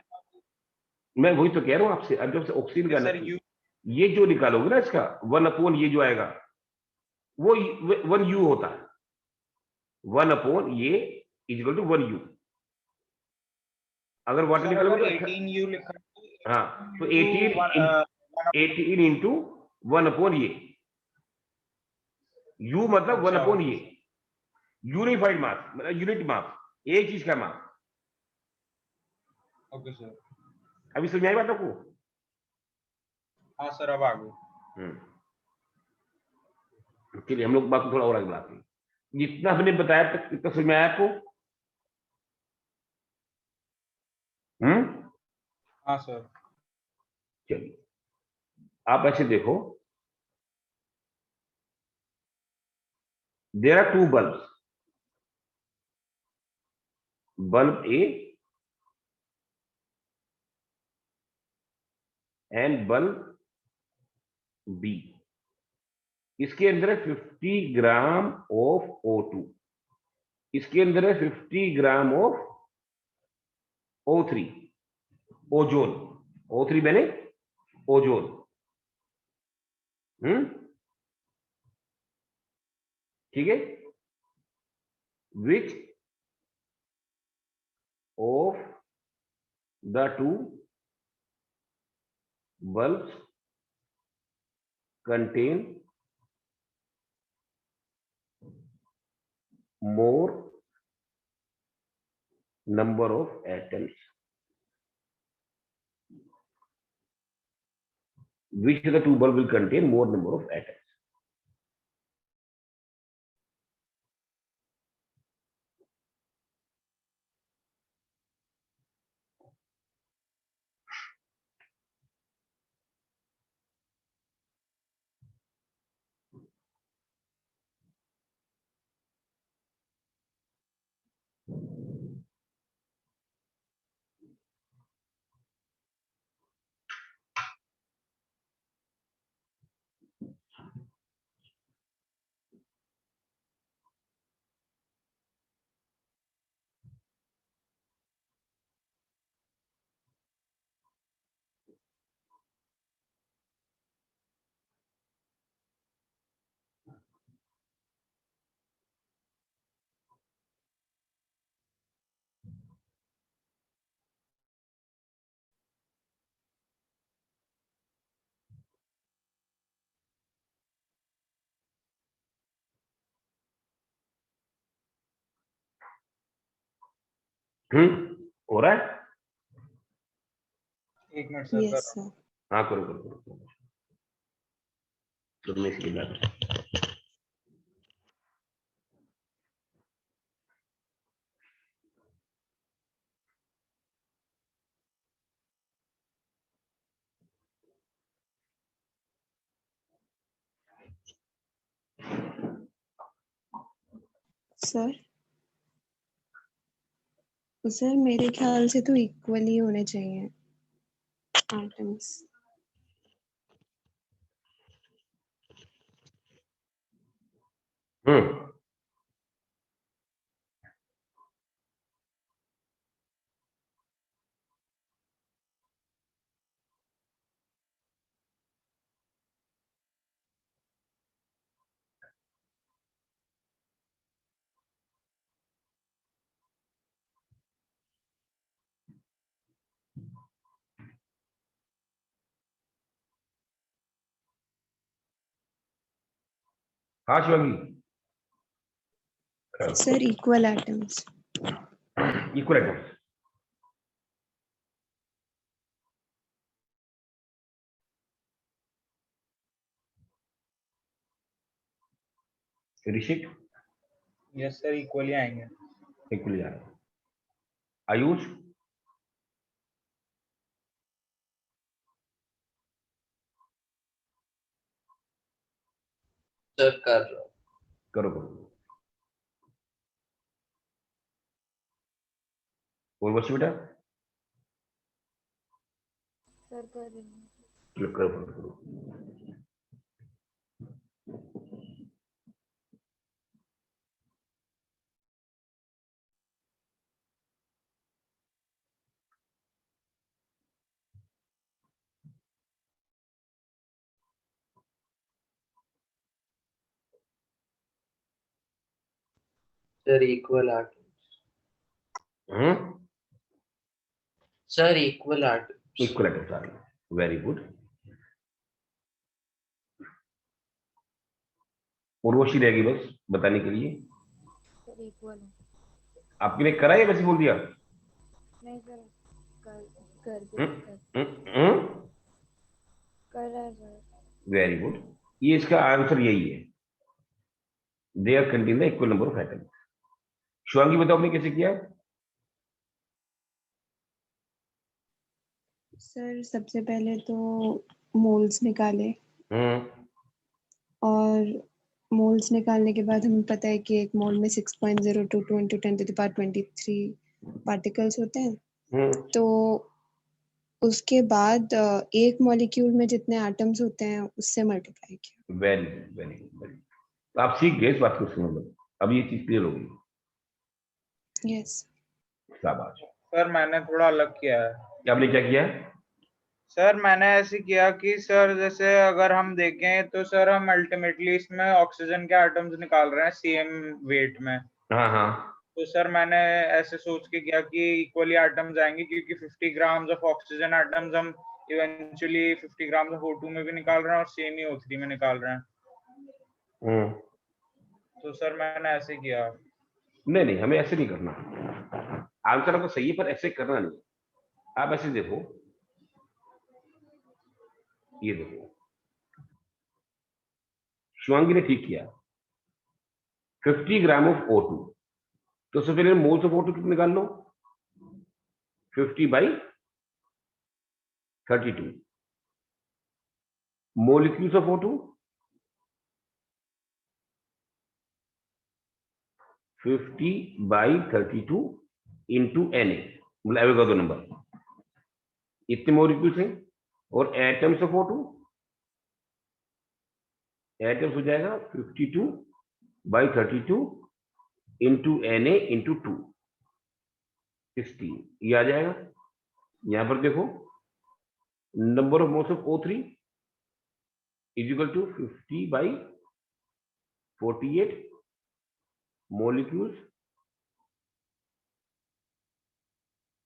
मैं वही तो कह रहा हूँ आपसे। अब जब से ऑक्सीजन का सर यू, ये जो निकालोगे ना इसका 1 अपॉन ये जो आएगा वो 1U होता है। 1 अपॉन ये इक्वल टू 1U। अगर वाटर निकालोगे तो 18U लिखा है। हाँ, तो 18 इंटू 1 अपॉन ये, U मतलब 1 अपॉन ये, यूनिफाइड मास मतलब यूनिट मास, एक चीज का मास। Okay sir. अभी समझ आई बात आपको? हाँ सर अब आ गए। चलिए हम लोग बात को थोड़ा और आगे बढ़ाते हैं। जितना हमने बताया तक कितना समझ में आया आपको? हाँ सर। चलिए आप ऐसे देखो, there are 2 bulbs, bulb A and bulb B. इसके अंदर है 50 ग्राम ऑफ O2, इसके अंदर है 50 gram of O3, ozone. O3 मैंने ओजोन। ठीक है, which of the 2 bulbs contain more number of atoms? Which of the 2 bulbs will contain more number of atoms? हो रहा है? एक मिनट सर। Yes sir. हाँ करो करो करो, तो मैं इसकी बात सर सर मेरे ख्याल से तो इक्वली होने चाहिए एटम्स। हाँ Shivangi, sir equal atoms. Equal atoms. Rishik? Yes sir, equally आएंगे। इक्वली आ रहा है। आयुष? सर कर रहा हूँ। करो करो। और बच्चे बेटा? सर कर रही हूँ। क्लिक करो करो करो। Sir equal atoms. Sir equal atoms. Equal atoms आ रही है, वेरी गुड। उर्वशी रहेगी बस बताने के लिए। सर इक्वल है। आपके लिए करा या बस बोल दिया? नहीं सर, कर कर दे कर रहा है सर। वेरी गुड, ये इसका आंसर यही है। They are contain the equal number of atoms. Shivangi बताओ आपने कैसे किया? सर सबसे पहले तो मोल्स निकाले और मोल्स निकालने के बाद हमें पता है कि एक मोल में 6.022 into 10 to the power 23 particles होते हैं। तो उसके बाद एक मॉलिक्यूल में जितने एटम्स होते हैं उससे मल्टीप्लाई किया। Very good, very good, very good. आप सीख गए इस बात को, सुनो लो, अब ये चीज क्लियर हो गई। यस शाबाश। सर मैंने थोड़ा अलग किया है। आपने क्या किया? सर मैंने ऐसे किया कि सर जैसे अगर हम देखें तो सर हम अल्टीमेटली इसमें ऑक्सीजन के एटम्स निकाल रहे हैं सेम वेट में। हाँ हाँ। तो सर मैंने ऐसे सोच के किया कि इक्वली एटम्स आएंगे, क्योंकि 50 ग्राम्स ऑफ ऑक्सीजन एटम्स हम इवेंचुअली 50 ग्राम्स ऑफ O2 में भी निकाल रहे हैं और सेम ही O3 में निकाल रहे हैं। तो सर मैंने ऐसे किया। नहीं नहीं, हमें ऐसे नहीं करना। आंसर आपका सही है पर ऐसे करना नहीं। आप ऐसे देखो, ये देखो, शिवांगी ने ठीक किया। 50 ग्राम ऑफ O2, तो सबसे पहले मोल्स ऑफ O2 कितने निकाल लो? 50/32। Molecules of O2 50/32 into Na, मतलब एवोगाड्रो नंबर, इतने मोलिक्यूल्स हैं। और एटम्स ऑफ O2, एटम्स हो जाएगा 52/32 इंटू Na इंटू 2, 16। ये आ जाएगा। यहां पर देखो, number of moles of O3 is equal to 50/48 molecules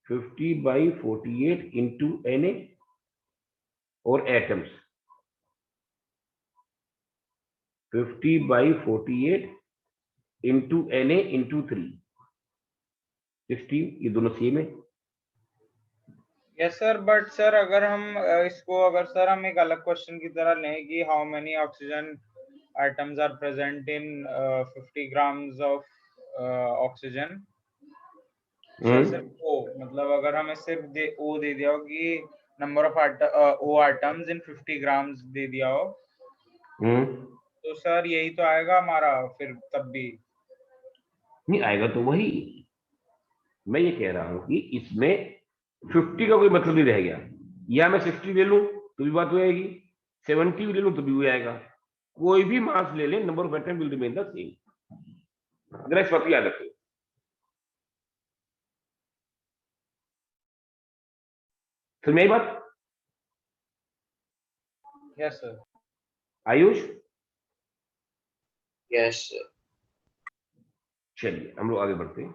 50/48 into Na, और एटम्स 50/48 into Na into 3, 16। ये दोनों सेम है। यस सर, बट सर अगर हम इसको अगर सर हम एक अलग क्वेश्चन की तरह लें कि how many oxygen atoms are present in 50 grams of oxygen, सिर्फ ओ, मतलब अगर हमें सिर्फ ओ दे दिया हो कि number of O atoms in 50 grams दे दिया हो, तो सर यही तो आएगा हमारा फिर तब भी। नहीं आएगा तो वही मैं ये कह रहा हूं कि इसमें 50 का कोई मतलब नहीं रह गया। या मैं 60 ले लूं तो भी बात हो जाएगी, 70 भी ले लूं तो भी हो जाएगा। कोई भी मास ले ले, number of atom will remain the same. जरा इस बात को याद रखिए। फिर मेरी बात, yes sir. Ayush? Yes sir. चलिए हम लोग आगे बढ़ते हैं।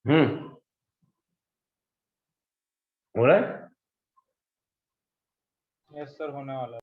हो रहा है। यस सर, होने वाला है।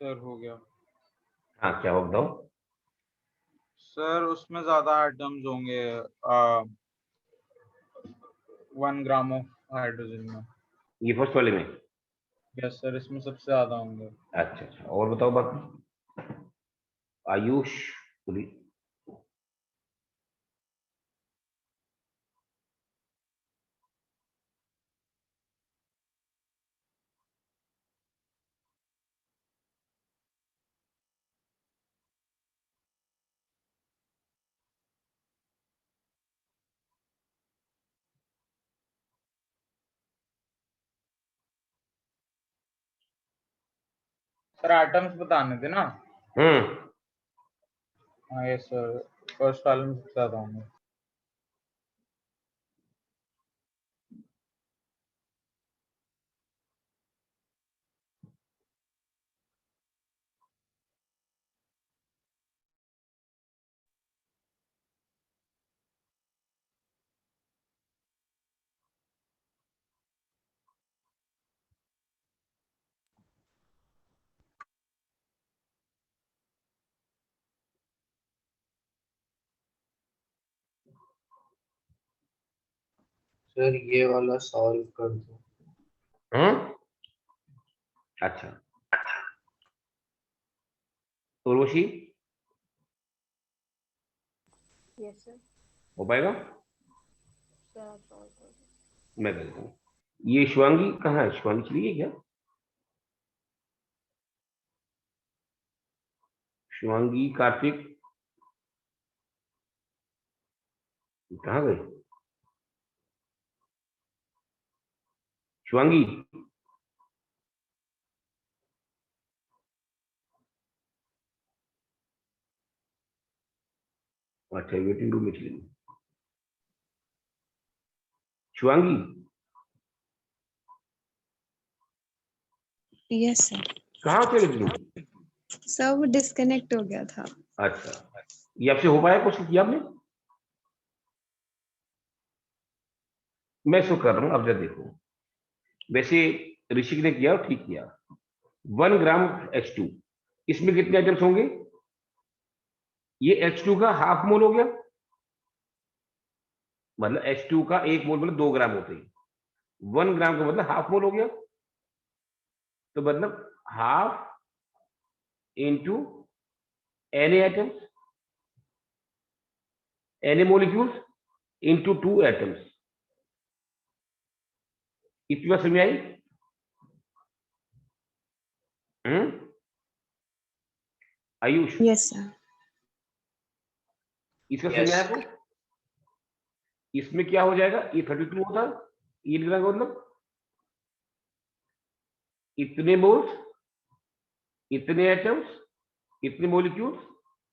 सर हो गया। हाँ, क्या हो बताओ। सर उसमें ज्यादा आइटम्स होंगे 1 ग्राम ऑफ हाइड्रोजन में। ये फर्स्ट वाले में? यस सर, इसमें सबसे ज्यादा होंगे। अच्छा अच्छा, और बताओ बाकी। आयुष बोलिए। सर आइटम्स बताने थे ना। हाँ यस सर, फर्स्ट वाले में सबसे ज्यादा होंगे। सर ये वाला सॉल्व कर दो। अच्छा, उर्वशी यस सर। हो पाएगा? सर आप सॉल्व कर दो। मैं कर देता हूँ। ये शिवांगी कहाँ है? शिवांगी चली गई क्या? शिवांगी, कार्तिक कहाँ गए? शिवांगी, अच्छा वेटिंग रूम में चली गई। Shivangi, yes sir. कहाँ चले गई? सर वो डिस्कनेक्ट हो गया था। अच्छा, ये आपसे हो पाया? क्वेश्चन किया आपने? मैं इसको कर रहा हूँ, अब जरा देखो। वैसे ऋषिक ने किया और ठीक किया। 1 ग्राम H2, इसमें कितने आइटम्स होंगे? ये H2 का हाफ मोल हो गया, मतलब H2 का 1 मोल मतलब 2 ग्राम होते हैं। 1 ग्राम का मतलब हाफ मोल हो गया। तो मतलब half into Na atoms, Na molecules into 2 atoms. इतनी बात समझ आई? Ayush, yes sir. इसका Yes. समझ आया आपको? इसमें क्या हो जाएगा, ये 32 होता, ये लिखना का मतलब इतने मोल्स, इतने एटम्स, इतने मॉलिक्यूल्स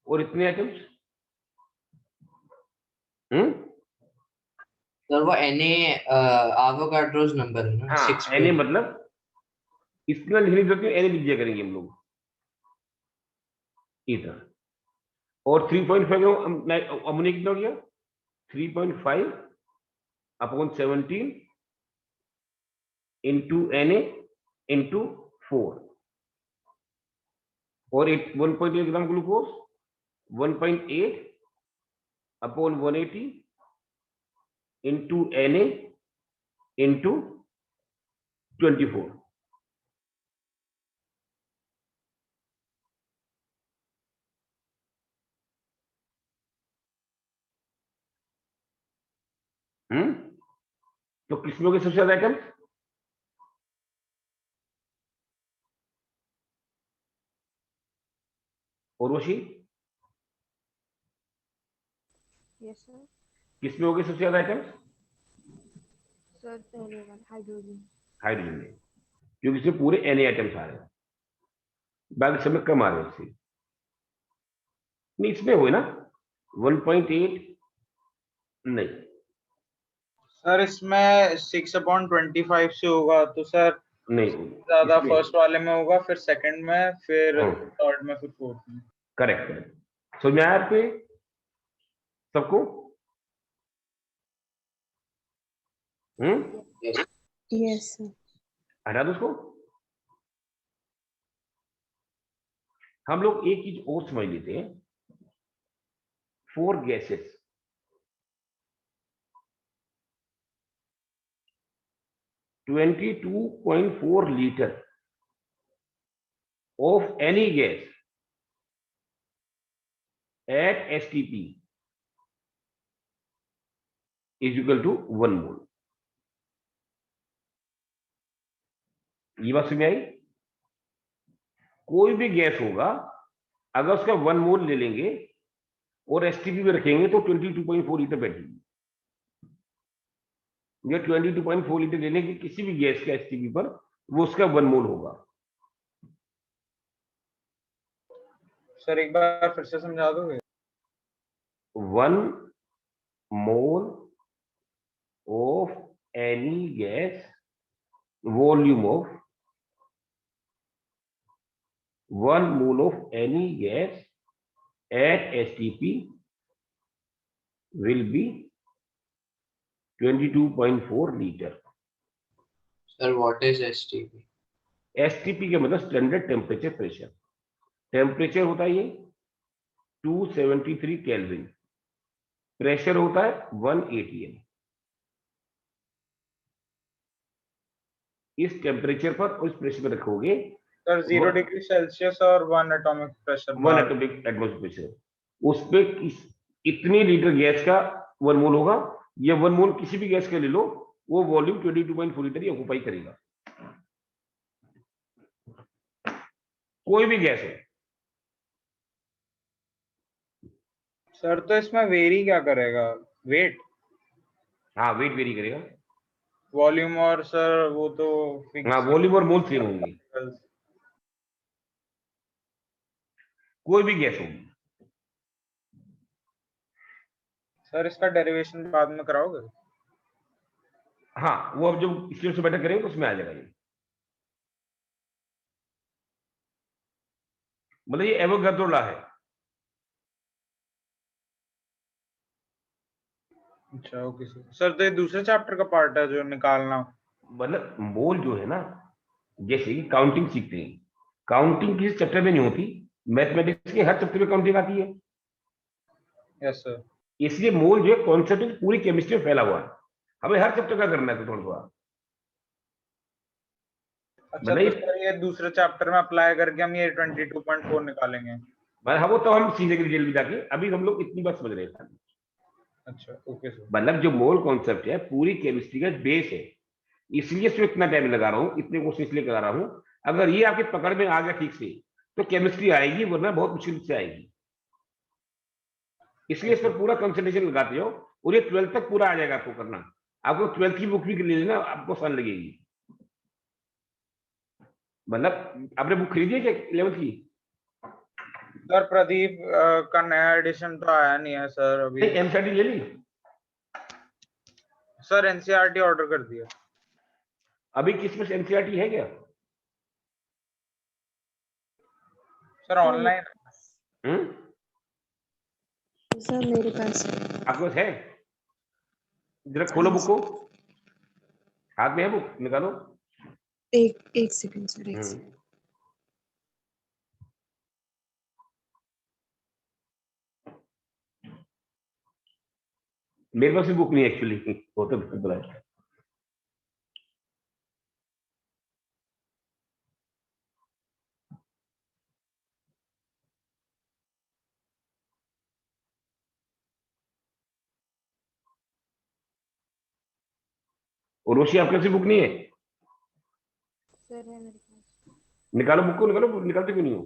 और इतने एटम्स। सर वो एवोगाड्रोस नंबर है ना, हाँ, 6 Na मतलब इतना लिखने की जरूरत नहीं, Na लिख दिया करेंगे हम लोग इधर। और 3.5 अमोनिया कितना हो गया, 3.5 अपॉन 17 इंटू Na इंटू 4 और 1.8 gram glucose 1.8 upon 180 into Na into 24। तो किसमें होगी सबसे ज्यादा आइटम? Urvashi, yes sir. किसमें होगी सबसे ज्यादा आइटम? सर पहले वाला हाइड्रोजन। हाइड्रोजन में, क्योंकि इसमें पूरे Na आइटम्स आ रहे हैं, बाकी सब में कम आ रहे हैं इससे। नहीं, इसमें हुए ना 1.8 नहीं सर इसमें 6/25 से होगा, तो सर नहीं ज्यादा इसमें फर्स्ट वाले में होगा, फिर सेकंड में, फिर थर्ड में, फिर फोर्थ में। Correct correct. समझ में आया आपको सबको? Yes sir. हटा दो उसको। हम लोग एक चीज और समझ लेते हैं, 4 gases, (22.4 liter of any gas at STP is equal to 1 mole। ये बात समझ आई? कोई भी गैस होगा, अगर उसका 1 मोल ले लेंगे और एसटीपी में रखेंगे तो 22.4 लीटर बैठेगी। या 22.4 लीटर लेने की किसी भी गैस का एसटीपी पर, वो उसका 1 मोल होगा। सर एक बार फिर से समझा दोगे? 1 mole of any gas, volume of 1 mole of any gas at STP will be 22.4 liter। Sir, what is STP? STP का मतलब स्टैंडर्ड टेम्परेचर प्रेशर। टेम्परेचर होता है ये 273 केल्विन, प्रेशर होता है 1 atm। इस टेम्परेचर पर उस प्रेशर पर रखोगे सर 0 डिग्री सेल्सियस और 1 atomic pressure, 1 atomic atmosphere pressure, उस पे इतनी लीटर गैस का 1 मोल होगा। ये 1 मोल किसी भी गैस का ले लो, वो वॉल्यूम 22.4 लीटर ही ऑक्यूपाई करेगा, कोई भी गैस हो। सर तो इसमें वेरी क्या करेगा? वेट? हाँ, वेट वेरी करेगा। वॉल्यूम और सर वो तो फिक्स। हाँ, वॉल्यूम और मोल सेम होंगे, कोई भी गैस होगी। सर इसका डेरिवेशन बाद में कराओगे? हाँ, वो अब जब स्टेप से बेटर करेंगे तो उसमें आ जाएगा ये। मतलब ये एवोगाड्रो लॉ है। अच्छा ओके सर। तो ये दूसरे चैप्टर का पार्ट है जो निकालना? मतलब मोल जो है ना, जैसे कि काउंटिंग सीखते हैं, काउंटिंग किसी चैप्टर में नहीं होती, मैथमेटिक्स के हर चैप्टर में काउंटिंग आती है। Yes sir. इसलिए मोल जो है कॉन्सेप्ट पूरी केमिस्ट्री में फैला हुआ है, हमें हर चैप्टर का करना है तो थोड़ा थोड़ा। अच्छा तो सर ये दूसरे चैप्टर में अप्लाई करके हम ये 22.4 निकालेंगे। हाँ वो तो हम सीधे डिटेल में जाके, अभी हम लोग इतनी बात समझ रहे हैं। अच्छा ओके सर। मतलब जो मोल कॉन्सेप्ट है पूरी केमिस्ट्री का बेस है, इसलिए इसमें इतना टाइम लगा रहा हूँ, इतने क्वेश्चन इसलिए करा रहा हूँ। अगर ये आपके पकड़ में आ गया ठीक से तो केमिस्ट्री आएगी, वरना बहुत मुश्किल से आएगी। इसलिए इस पर पूरा कंसंट्रेशन लगाते हो और ये 12th तक पूरा आ जाएगा आपको करना। आपको 12th की बुक भी ले लेना, आपको आसान लगेगी। मतलब आपने बुक खरीदी है क्या 11th की? सर प्रदीप का नया एडिशन तो आया नहीं है सर अभी। एमसीईआरटी ले ली? सर एनसीईआरटी ऑर्डर कर दिया। अभी किसमें एनसीईआरटी है क्या? Sir online. सर मेरे पास आपके पास है? जरा खोलो बुक को, हाथ में है बुक, निकालो। एक सेकंड सर, एक सेकंड। मेरे पास भी बुक नहीं एक्चुअली, वो तो है। और रोशी आपके पास बुक नहीं है? सर है मेरे पास। निकालो बुक को, निकालो, निकालते क्यों नहीं हो?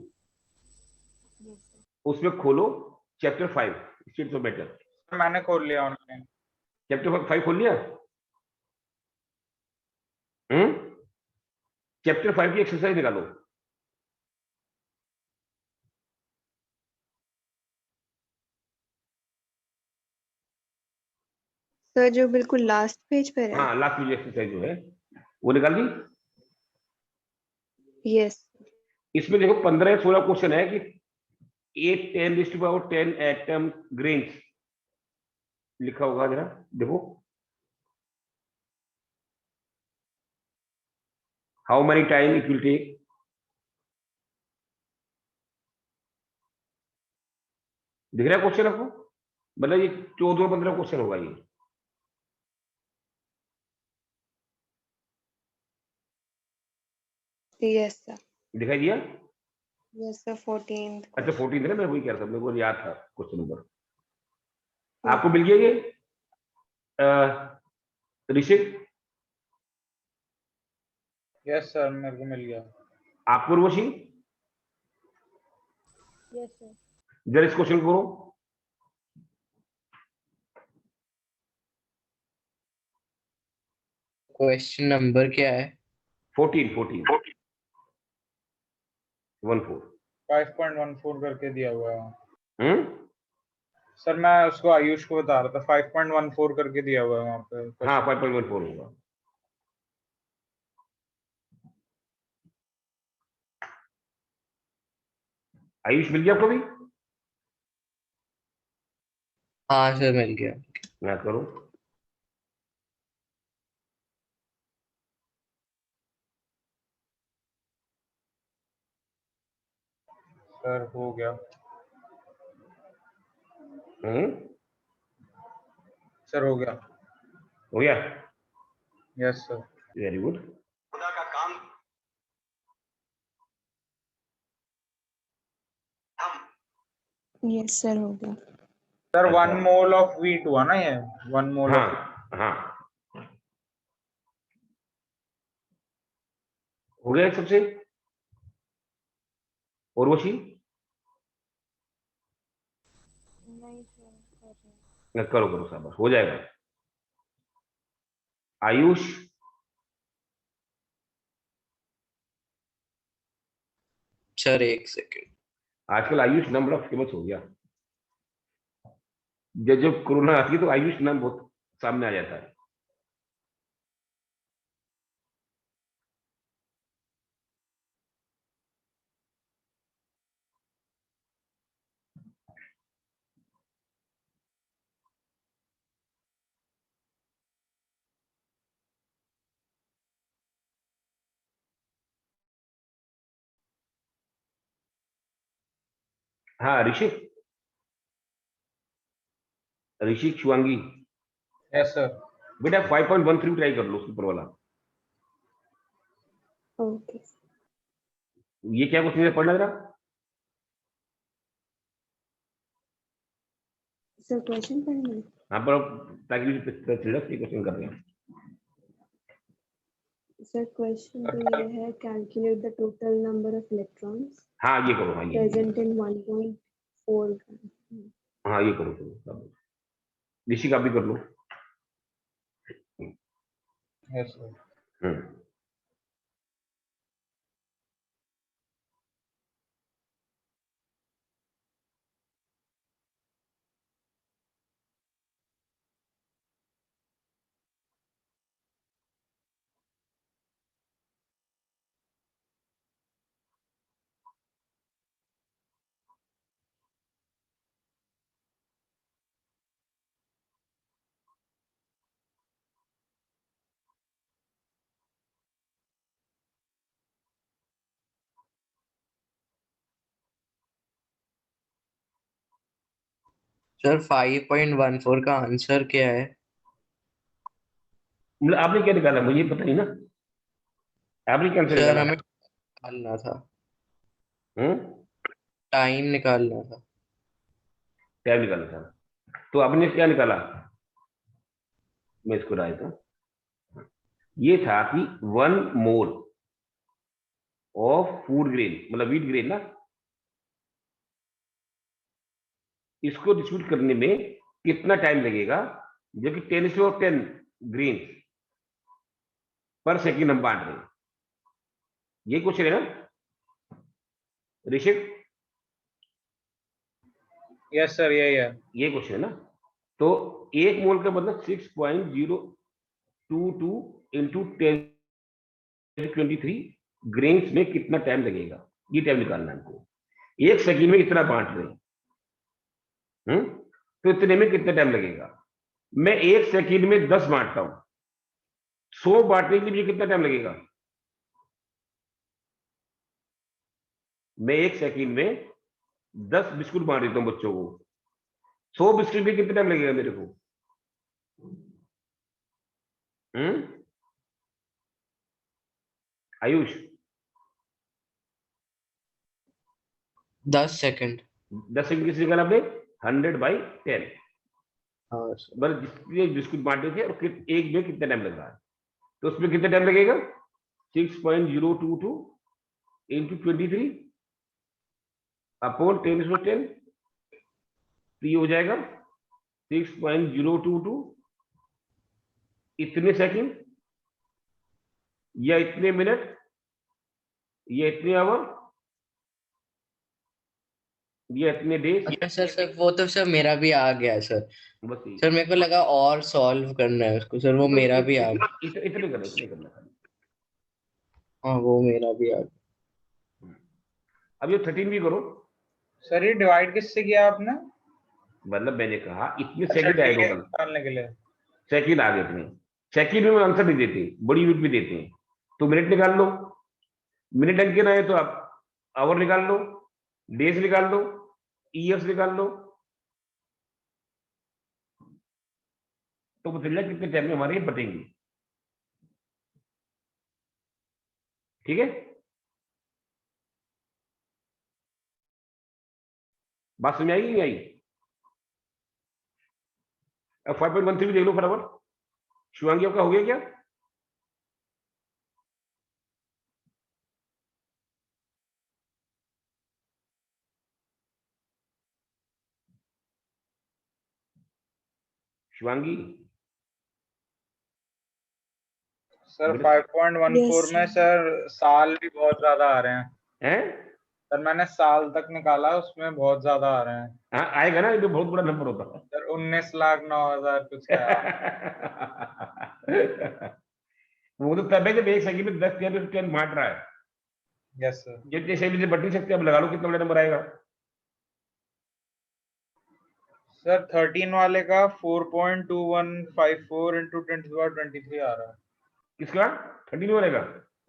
Yes sir. उसमें खोलो चैप्टर 5 स्टेट्स ऑफ मैटर। मैंने खोल लिया ऑनलाइन। चैप्टर 5 खोल लिया? चैप्टर 5 की एक्सरसाइज निकालो। सर जो बिल्कुल लास्ट पेज पर है। हाँ लास्ट पेज एक्सरसाइज जो है वो निकाल दी? यस। इसमें देखो 15 या 16 क्वेश्चन है कि 8 10 एटम ग्रेन्स लिखा होगा, जरा देखो। How many time it will take? दिख रहा है क्वेश्चन आपको? मतलब ये 14-15 क्वेश्चन होगा ये। Yes sir. दिखाई दिया? Yes sir 14th। अच्छा 14 है ना, मैं वही कह रहा था, मेरे को याद था क्वेश्चन नंबर। आपको मिल गया ये ऋषिक? यस सर मेरे को मिल गया। आपको उर्वशी? Yes sir. जरा इस क्वेश्चन को करो। क्वेश्चन नंबर क्या है? 14 5.14 करके दिया हुआ है। सर मैं उसको आयुष को बता रहा था, 5.14 करके दिया हुआ है वहाँ पे। हाँ 5.14 होगा। आयुष मिल गया आपको भी? हाँ सर मिल गया। ना करो। सर हो गया। सर हो गया। हो गया? Yes sir. Very good. खुदा का काम हम। यस सर हो गया। सर अच्छा। 1 मोल ऑफ व्हीट हुआ ना ये? 1 मोल हाँ ऑफ। हाँ हो गया सबसे। उर्वशी? नहीं सर कर रहे हैं। करो करो शाबाश, हो जाएगा। आयुष? सर एक सेकंड। आजकल आयुष नाम बड़ा फेमस हो गया। जब जब कोरोना आती है तो आयुष नाम बहुत सामने आ जाता है। हाँ ऋषिक, ऋषिक शिवांगी यस सर। बेटा 5.13 ट्राई कर लो उसके ऊपर वाला। ओके ये क्या क्वेश्चन है, पढ़ना जरा। सर क्वेश्चन पढ़ना है। हाँ पर ताकि क्वेश्चन कर रहे हैं। सर क्वेश्चन तो ये है, calculate the total number of electrons हाँ ये करो, हाँ ये प्रेजेंट इन 1.4 ग्राम। हाँ ये करो, चलो ऋषि का भी कर लो। Yes sir. सर 5.14 का आंसर क्या है? मतलब आपने क्या निकाला मुझे पता नहीं ना, आपने क्या आंसर सर निकाला? हमें निकालना था, हम्म, टाइम निकालना था। क्या निकाला था? तो आपने क्या निकाला? मैं इसको डाल दूं। ये था कि 1 मोल ऑफ फूड ग्रेन, मतलब व्हीट ग्रेन ना, इसको डिस्ट्रीब्यूट करने में कितना टाइम लगेगा, जो कि 10 ग्रेन पर सेकेंड हम बांट रहे हैं। ये क्वेश्चन है ना ऋषिक? यस सर, यही है। ये क्वेश्चन है ना। तो 1 मोल का मतलब 6.022 इंटू 10⁻23 ग्रेन्स में कितना टाइम लगेगा, ये टाइम निकालना है हमको। 1 सेकंड में इतना बांट रहे हैं, तो इतने में कितना टाइम लगेगा? मैं 1 सेकंड में 10 बांटता हूं, 100 बांटने के लिए कितना टाइम लगेगा? मैं 1 सेकंड में 10 बिस्कुट बांट देता हूं बच्चों को, 100 बिस्कुट में कितना टाइम लगेगा मेरे को? आयुष 10 सेकंड। 10 सेकंड किसी निकाला आपने? 100/10। हाँ सर। बस जितने बिस्कुट बांटे थे और एक में कितना टाइम लग रहा है, तो उसमें कितना टाइम लगेगा? 6.022 इंटू 23 अपॉन 10⁻10, तो ये हो जाएगा 6.022 इतने सेकंड, या इतने मिनट, या इतने आवर, या इतने डेज। अच्छा सर, सर वो तो सर मेरा भी आ गया सर। बस यही। सर मेरे को लगा और सॉल्व करना है उसको, सर वो मेरा भी आ गया। इतने करना खाली। हाँ वो मेरा भी आ गया। अब ये 13 भी करो। सर ये डिवाइड किससे किया आपने? मतलब मैंने कहा इतने अच्छा, सेकंड आए ठीक है, टोटल, निकालने के लिए। सेकंड आ गए इतने। सेकंड में आंसर नहीं देते, बड़ी यूनिट भी देते हैं, तो मिनट निकाल लो। मिनट अंक ना है तो आप आवर निकाल लो, डेज निकाल लो, ईयर्स निकाल लो, तो पता चल कितने टाइम में हमारे ये बटेंगे। ठीक है, बात समझ आई नहीं आई? अब 5.13 भी देख लो फटाफट। शिवांगी आपका हो गया क्या? शिवांगी सर बेटा 5.14 में सर साल भी बहुत ज्यादा आ रहे हैं। हैं? सर मैंने साल तक निकाला, उसमें बहुत ज्यादा आ रहे हैं। हाँ आएगा ना, ये तो बहुत बड़ा नंबर होता है। सर 19,09,000 कुछ है। वो तो तब है जब 1 सेकंड में 10 बांट रहा है। Yes sir. जितने सेकंड से बट नहीं सकते, अब लगा लो कितना बड़ा नंबर आएगा। सर 13 वाले का 4.2154 इंटू 10⁻23 आ रहा है। किसका? 13 वाले का?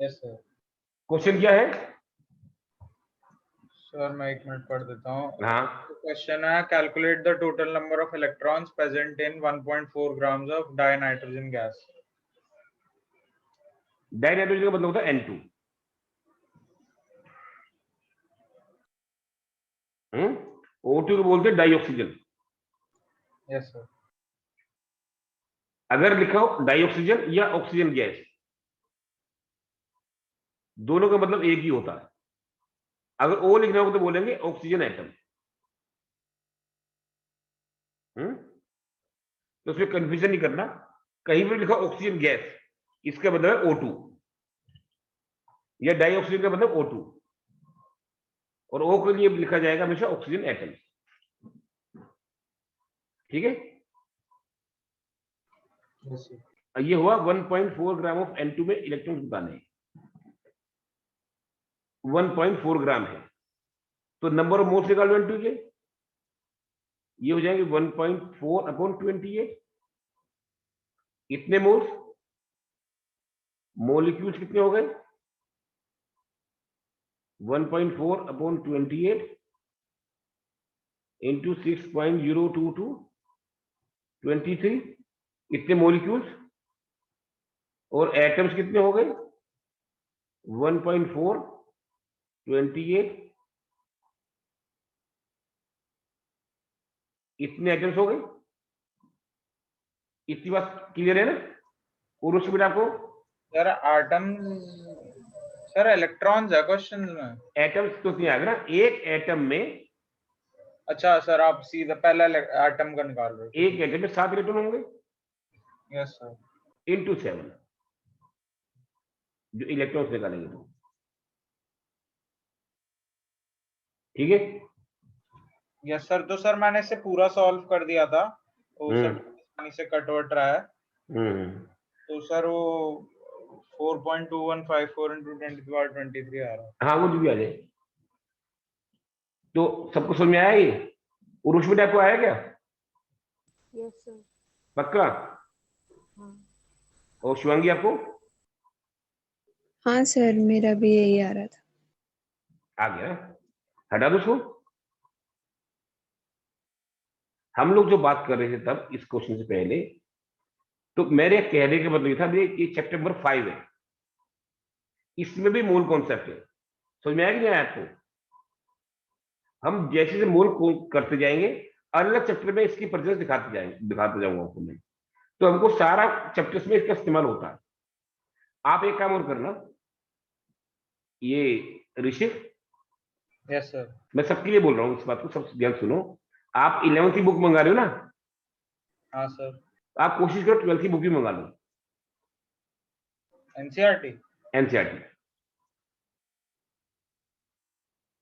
Yes sir. क्वेश्चन क्या है? सर मैं 1 मिनट पढ़ देता हूँ। हाँ, क्वेश्चन है, calculate the total number of electrons present in 1.4 grams of die nitrogen gas. Die nitrogen का मतलब होता है N2। O2 को बोलते हैं डाई ऑक्सीजन। Yes sir. अगर लिखा हो डाई ऑक्सीजन या ऑक्सीजन गैस, दोनों का मतलब एक ही होता है। अगर O लिखना हो तो बोलेंगे ऑक्सीजन एटम। तो उसमें कंफ्यूजन नहीं करना, कहीं भी लिखा ऑक्सीजन गैस इसका मतलब है O2, या डाई ऑक्सीजन का मतलब O2, और O के लिए लिखा जाएगा हमेशा ऑक्सीजन एटम। ठीक है। Yes sir. ये हुआ 1.4 ग्राम ऑफ N2 में इलेक्ट्रॉन बताने, 1.4 ग्राम है तो नंबर ऑफ मोल्स निकाल लो N2 के, ये हो जाएंगे 1.4 अपॉन 28। इतने मोल्स, मोलिक्यूल्स कितने हो गए 1.4 अपॉन 28 इंटू 6.022 23, इतने मोलिक्यूल्स। और एटम्स कितने हो गए 1.4 28, इतने एटम्स हो गए। इतनी बात क्लियर है ना। और उसके बाद आपको सर एटम्स, सर इलेक्ट्रॉन्स है क्वेश्चन में। एटम्स तो नहीं आएगा ना, एक एटम में, अच्छा सर आप सीधा पहला एटम का निकाल रहे हो। एक एटम में 7 इलेक्ट्रॉन होंगे यस सर। इंटू 7 जो इलेक्ट्रॉन्स निकालेंगे तो। ठीक है। Yes sir. तो सर मैंने इसे पूरा सॉल्व कर दिया था, तो सर आसानी से कटवट रहा है। तो सर वो 4.2154 into 10⁻23 आ रहा है। हाँ वो जो भी आ जाए। तो सबको समझ में आया ये? और उसमें टाइप को आया क्या? Yes sir. पक्का? हाँ और शिवांगी आपको? हाँ सर, मेरा भी यही आ रहा था। आ गया, हटा दो उसको। हम लोग जो बात कर रहे थे तब इस क्वेश्चन से पहले, तो मेरे कहने का मतलब ये था ये चैप्टर नंबर 5 है, इसमें भी मूल कॉन्सेप्ट है। समझ में आया कि नहीं आया आपको? हम जैसे जैसे मूल करते जाएंगे, अलग चैप्टर में इसकी प्रेजेंस दिखाते जाऊंगा आपको मैं। तो हमको सारा चैप्टर्स में इसका इस्तेमाल होता है। आप एक काम और करना, ये ऋषिक, यस सर। मैं सबके लिए बोल रहा हूँ इस बात को, सब ध्यान सुनो। आप 11वीं की बुक मंगा रहे हो ना? हाँ सर। आप कोशिश करो 12वीं की बुक भी मंगा लो, एनसीईआरटी। एनसीईआरटी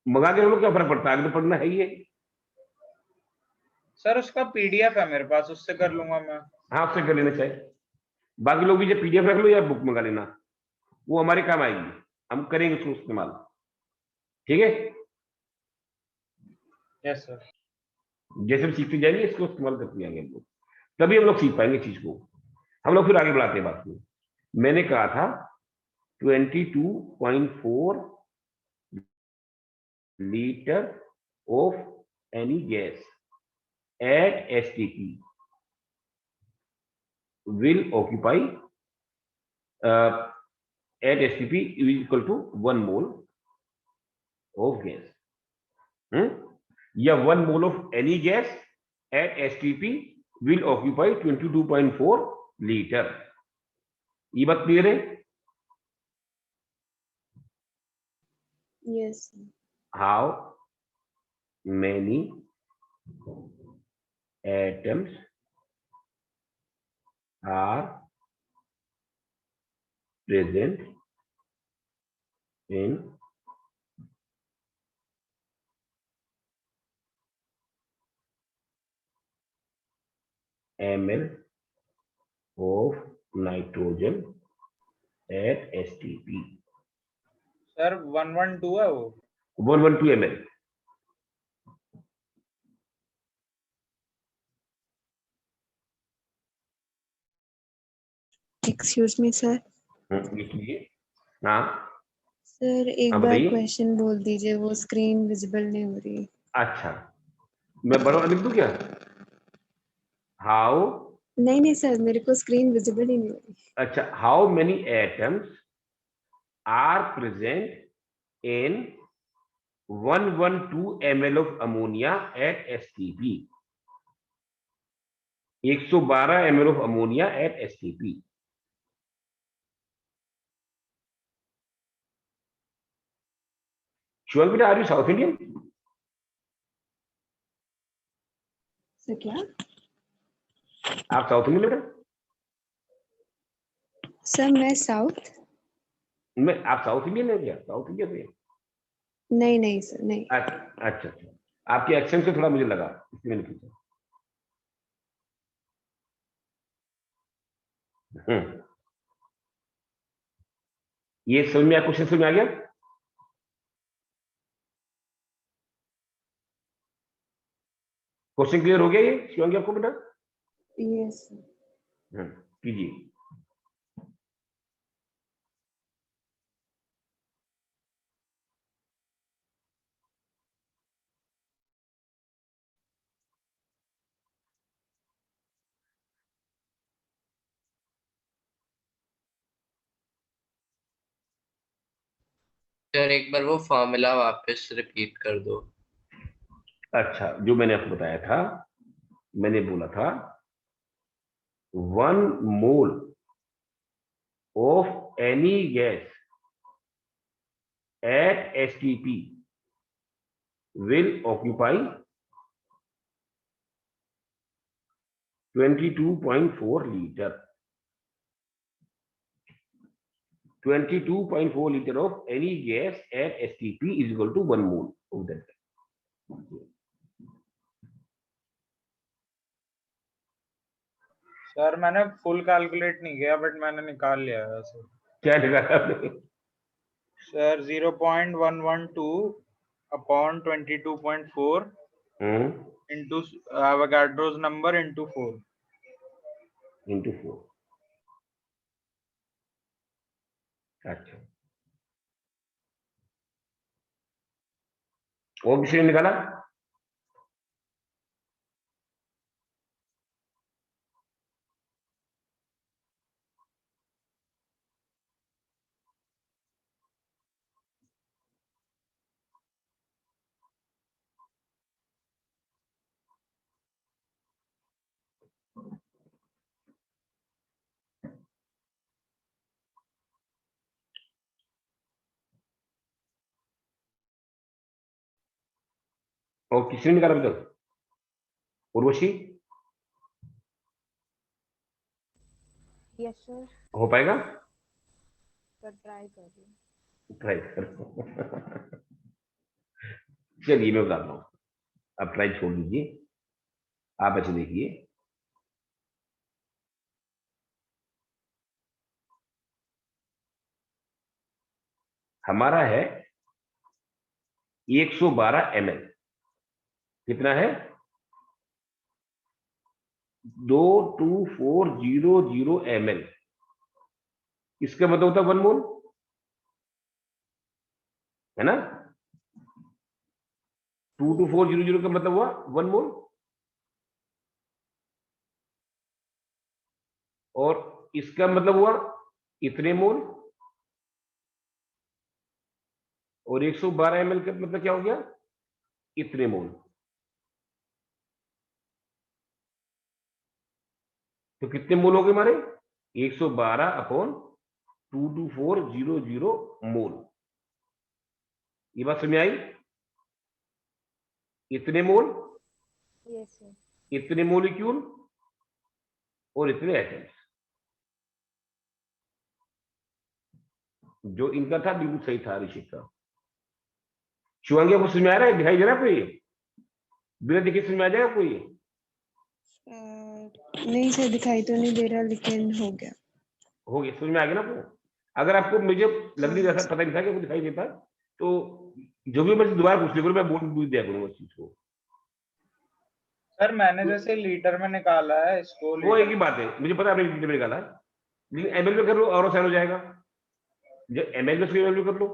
मंगा के लोग क्या फर्क पड़ता है, आगे तो पढ़ना है ही है। सर उसका पीडीएफ है मेरे पास, उससे कर लूंगा मैं। हाँ उससे कर लेना चाहिए। बाकी लोग भी जब पीडीएफ रख लो या बुक मंगा लेना, वो हमारे काम आएगी, हम करेंगे उसको इस्तेमाल। ठीक है। Yes sir. जैसे हम सीखते जाएंगे इसको इस्तेमाल करते जाएंगे हम लोग, तभी हम लोग सीख पाएंगे चीज को। हम लोग फिर आगे बढ़ाते हैं बात को। मैंने कहा था 22.4 litre of any gas at STP will occupy at STP is equal to 1 mole of gas. या 1 mole of any gas at STP will occupy 22.4 liter. ये बात क्लियर है? Yes. How many atoms are present in ml of nitrogen at STP? Sir 112 है वो। 112 ml। Excuse me sir. लिखिए। हाँ sir एक हाँ, बार बताइए। क्वेश्चन बोल दीजिए, वो स्क्रीन विजिबल नहीं हो रही। अच्छा मैं बड़ा लिख दूं क्या? हाउ, नहीं सर, मेरे को स्क्रीन विजिबल ही नहीं हो रही। अच्छा, how many atoms are present in 112 ml of ammonia at STP. 112 ml of ammonia at STP. Shivangi बेटा, are you South Indian? Sir क्या? आप साउथ इंडियन बेटा? सर मैं साउथ मैं, आप साउथ इंडियन है क्या? साउथ इंडिया से? नहीं नहीं सर नहीं। अच्छा अच्छा, आपके एक्सेंट से थोड़ा मुझे लगा, इसलिए मैंने पूछा। ये समझ में, क्वेश्चन समझ में आ गया? क्वेश्चन क्लियर हो गया ये शिवांगी आपको बेटा? यस कीजिए। सर एक बार वो फॉर्मूला वापस रिपीट कर दो। अच्छा, जो मैंने आपको बताया था, मैंने बोला था 1 mole of any gas at STP will occupy 22.4 liter. 22.4 liter of any gas at STP is equal to 1 mole of that. Sir मैंने फुल कैलकुलेट नहीं किया, बट मैंने निकाल लिया है वैसे। क्या निकाला आपने? Sir 0.112 upon 22.4 into Avogadro's number into 4. Into 4. अच्छा, और किसी ने निकाला? और किसी ने निकाला अभी तक? उर्वशी, यस सर, हो पाएगा? सर ट्राई कर रही हूँ। ट्राई करो। चलिए मैं बताता हूँ, अब ट्राई छोड़ दीजिए, आप ऐसे देखिए। हमारा है 112 ml। कितना है? 22400 ml। इसका मतलब होता है 1 मोल, है ना? 22400 का मतलब हुआ 1 मोल, और इसका मतलब हुआ इतने मोल, और 112 ml का मतलब क्या हो गया? इतने मोल। तो कितने मोल हो गए हमारे? 112 अपॉन 22400 मोल। ये बात समझ आई? इतने मोल, यस सर। इतने मोलिक्यूल और इतने एटम्स। जो इनका था बिल्कुल सही था ऋषिक का। शिवांगी आपको समझ में आ रहा है? दिखाई दे रहा है कोई? बिना देखे समझ में आ जाएगा कोई? नहीं सर, दिखाई तो नहीं दे रहा, लेकिन हो गया। हो गया, समझ में आ गया ना आपको? अगर आपको मुझे लग नहीं रहा था, पता नहीं था कि आपको दिखाई देता, तो जो भी मैं दोबारा पूछ लिया, मैं बोल दिया करूंगा उस चीज को। सर मैंने जैसे लीटर में निकाला है इसको, वो एक ही बात है, मुझे पता है आपने लीटर में निकाला, लेकिन एमएल में कर लो और आसान हो जाएगा। जब एमएल में कर लो,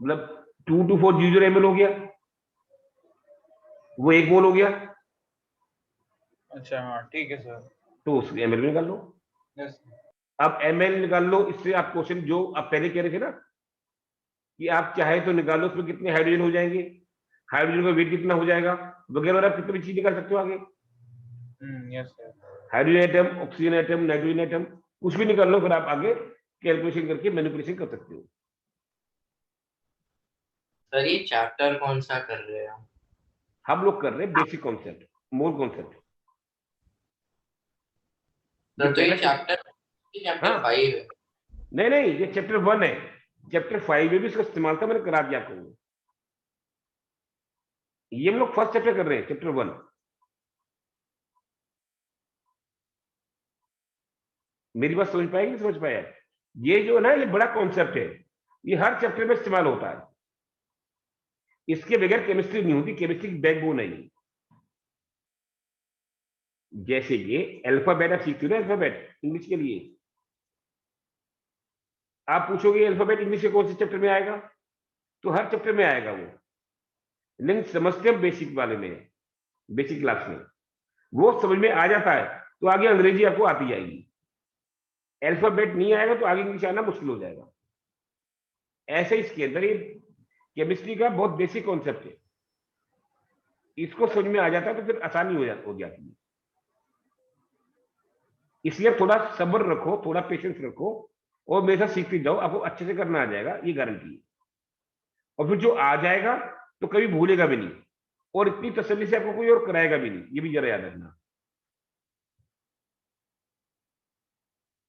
मतलब 22400 ml हो गया, वो 1 मोल हो गया। अच्छा हाँ ठीक है सर। तो उस एमएल में निकाल लो। यस। अब एमएल निकाल लो, इससे आप क्वेश्चन जो आप पहले कह रहे थे ना कि आप चाहे तो निकालो उसमें कितने हाइड्रोजन हो जाएंगे, हाइड्रोजन का वेट कितना हो जाएगा वगैरह वगैरह, कितनी चीज निकाल सकते हो आगे। Yes sir. Hydrogen atom, oxygen atom, nitrogen atom, कुछ भी निकाल लो, फिर आप आगे कैलकुलेशन करके मैनिपुलेशन कर सकते हो। सर ये चैप्टर कौन सा कर रहे हैं? हम लोग कर रहे हैं बेसिक कॉन्सेप्ट, मोल कॉन्सेप्ट। तो ये चैप्टर हाँ 5 है। नहीं नहीं, ये चैप्टर 1 है, चैप्टर 5 में भी इसका इस्तेमाल था, मैंने करा दिया आपको। ये हम लोग फर्स्ट चैप्टर कर रहे हैं, चैप्टर 1। मेरी बात समझ पाएगी, समझ पाया? ये जो है ना, ये बड़ा कॉन्सेप्ट है, ये हर चैप्टर में इस्तेमाल होता है, इसके बगैर केमिस्ट्री नहीं होती, केमिस्ट्री की बैकबोन है ये। जैसे ये अल्फाबेट आप सीखते हो ना, अल्फाबेट इंग्लिश के लिए, आप पूछोगे अल्फाबेट इंग्लिश के कौन से चैप्टर में आएगा, तो हर चैप्टर में आएगा वो, लेकिन समझते हम बेसिक वाले में, बेसिक क्लास में वो समझ में आ जाता है, तो आगे अंग्रेजी आपको आती जाएगी। अल्फाबेट नहीं आएगा तो आगे इंग्लिश आना मुश्किल हो जाएगा। ऐसे इसके अंदर ये केमिस्ट्री का बहुत बेसिक कॉन्सेप्ट है, इसको समझ में आ जाता है तो फिर आसानी हो जाती है। इसलिए थोड़ा सब्र रखो, थोड़ा पेशेंस रखो, और मेरे साथ सीखते जाओ, आपको अच्छे से करना आ जाएगा, ये गारंटी है। और फिर जो आ जाएगा तो कभी भूलेगा भी नहीं, और इतनी तसल्ली से आपको कोई और कराएगा भी नहीं, ये भी जरा याद रखना।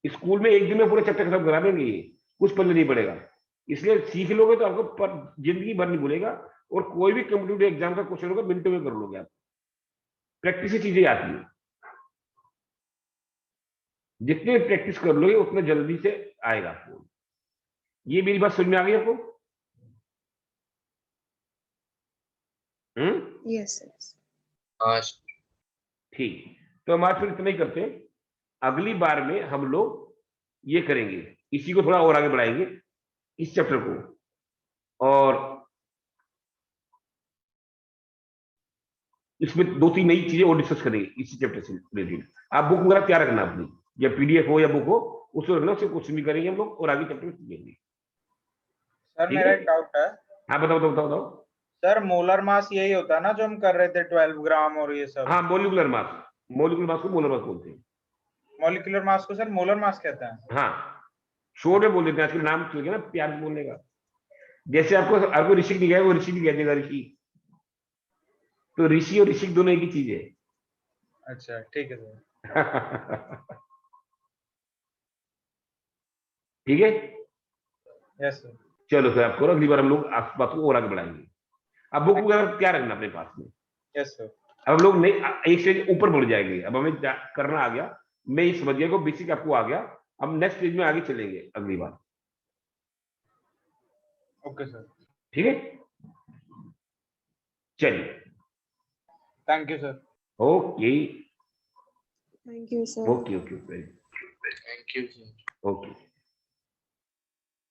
स्कूल में एक दिन में पूरे चैप्टर खत्म करा देंगे, ये कुछ पल्ले नहीं पड़ेगा। इसलिए सीख लोगे तो आपको जिंदगी भर नहीं भूलेगा, और कोई भी कॉम्पिटिटिव एग्जाम का क्वेश्चन होगा मिनटों में कर लोगे आप। प्रैक्टिस से चीजें आती है, जितने प्रैक्टिस कर लोगे उतने जल्दी से आएगा आपको। ये मेरी बात समझ में आ गई आपको? यस हाँ ठीक, तो हम आज फिर इतना ही करते हैं। अगली बार में हम लोग ये करेंगे, इसी को थोड़ा और आगे बढ़ाएंगे, इस चैप्टर को, और इसमें 2-3 नई चीजें और डिस्कस करेंगे इसी चैप्टर से रिलेटेड। आप बुक वगैरह तैयार रखना अपनी, या पीडीएफ हो या बुक हो, उसको रखना, उससे क्वेश्चन भी करेंगे हम लोग, और आगे चैप्टर में सीखेंगे। सर मेरा एक डाउट है। हाँ बताओ बताओ बताओ। सर मोलर मास यही होता है ना जो हम कर रहे थे 12 ग्राम और ये सब? हाँ मोलिकुलर मास, मोलिकुलर मास को मोलर मास बोलते हैं। मॉलिक्यूलर मास को सर मोलर मास कहते हैं? हाँ शोर में बोल देते हैं, आजकल नाम चल गया ना प्यार से बोलने का। जैसे आपको ऋषिक दिखाया, वो ऋषि भी कह देगा ऋषि, तो ऋषि और ऋषिक दोनों एक ही चीज है। अच्छा ठीक है सर। ठीक है, यस सर। चलो फिर आपको अगली बार हम लोग आस बात को और आगे बढ़ाएंगे। अब बुक वगैरह क्या रखना अपने पास में। Yes sir. अब हम लोग नहीं एक स्टेज ऊपर बढ़ जाएंगे, अब हमें करना आ गया, मैं ये समझ गया को बेसिक आपको आ गया, हम नेक्स्ट स्टेज में आगे चलेंगे अगली बार। Okay sir. ठीक है, चलिए, thank you sir. Okay thank you sir. Okay okay thank you sir. Okay.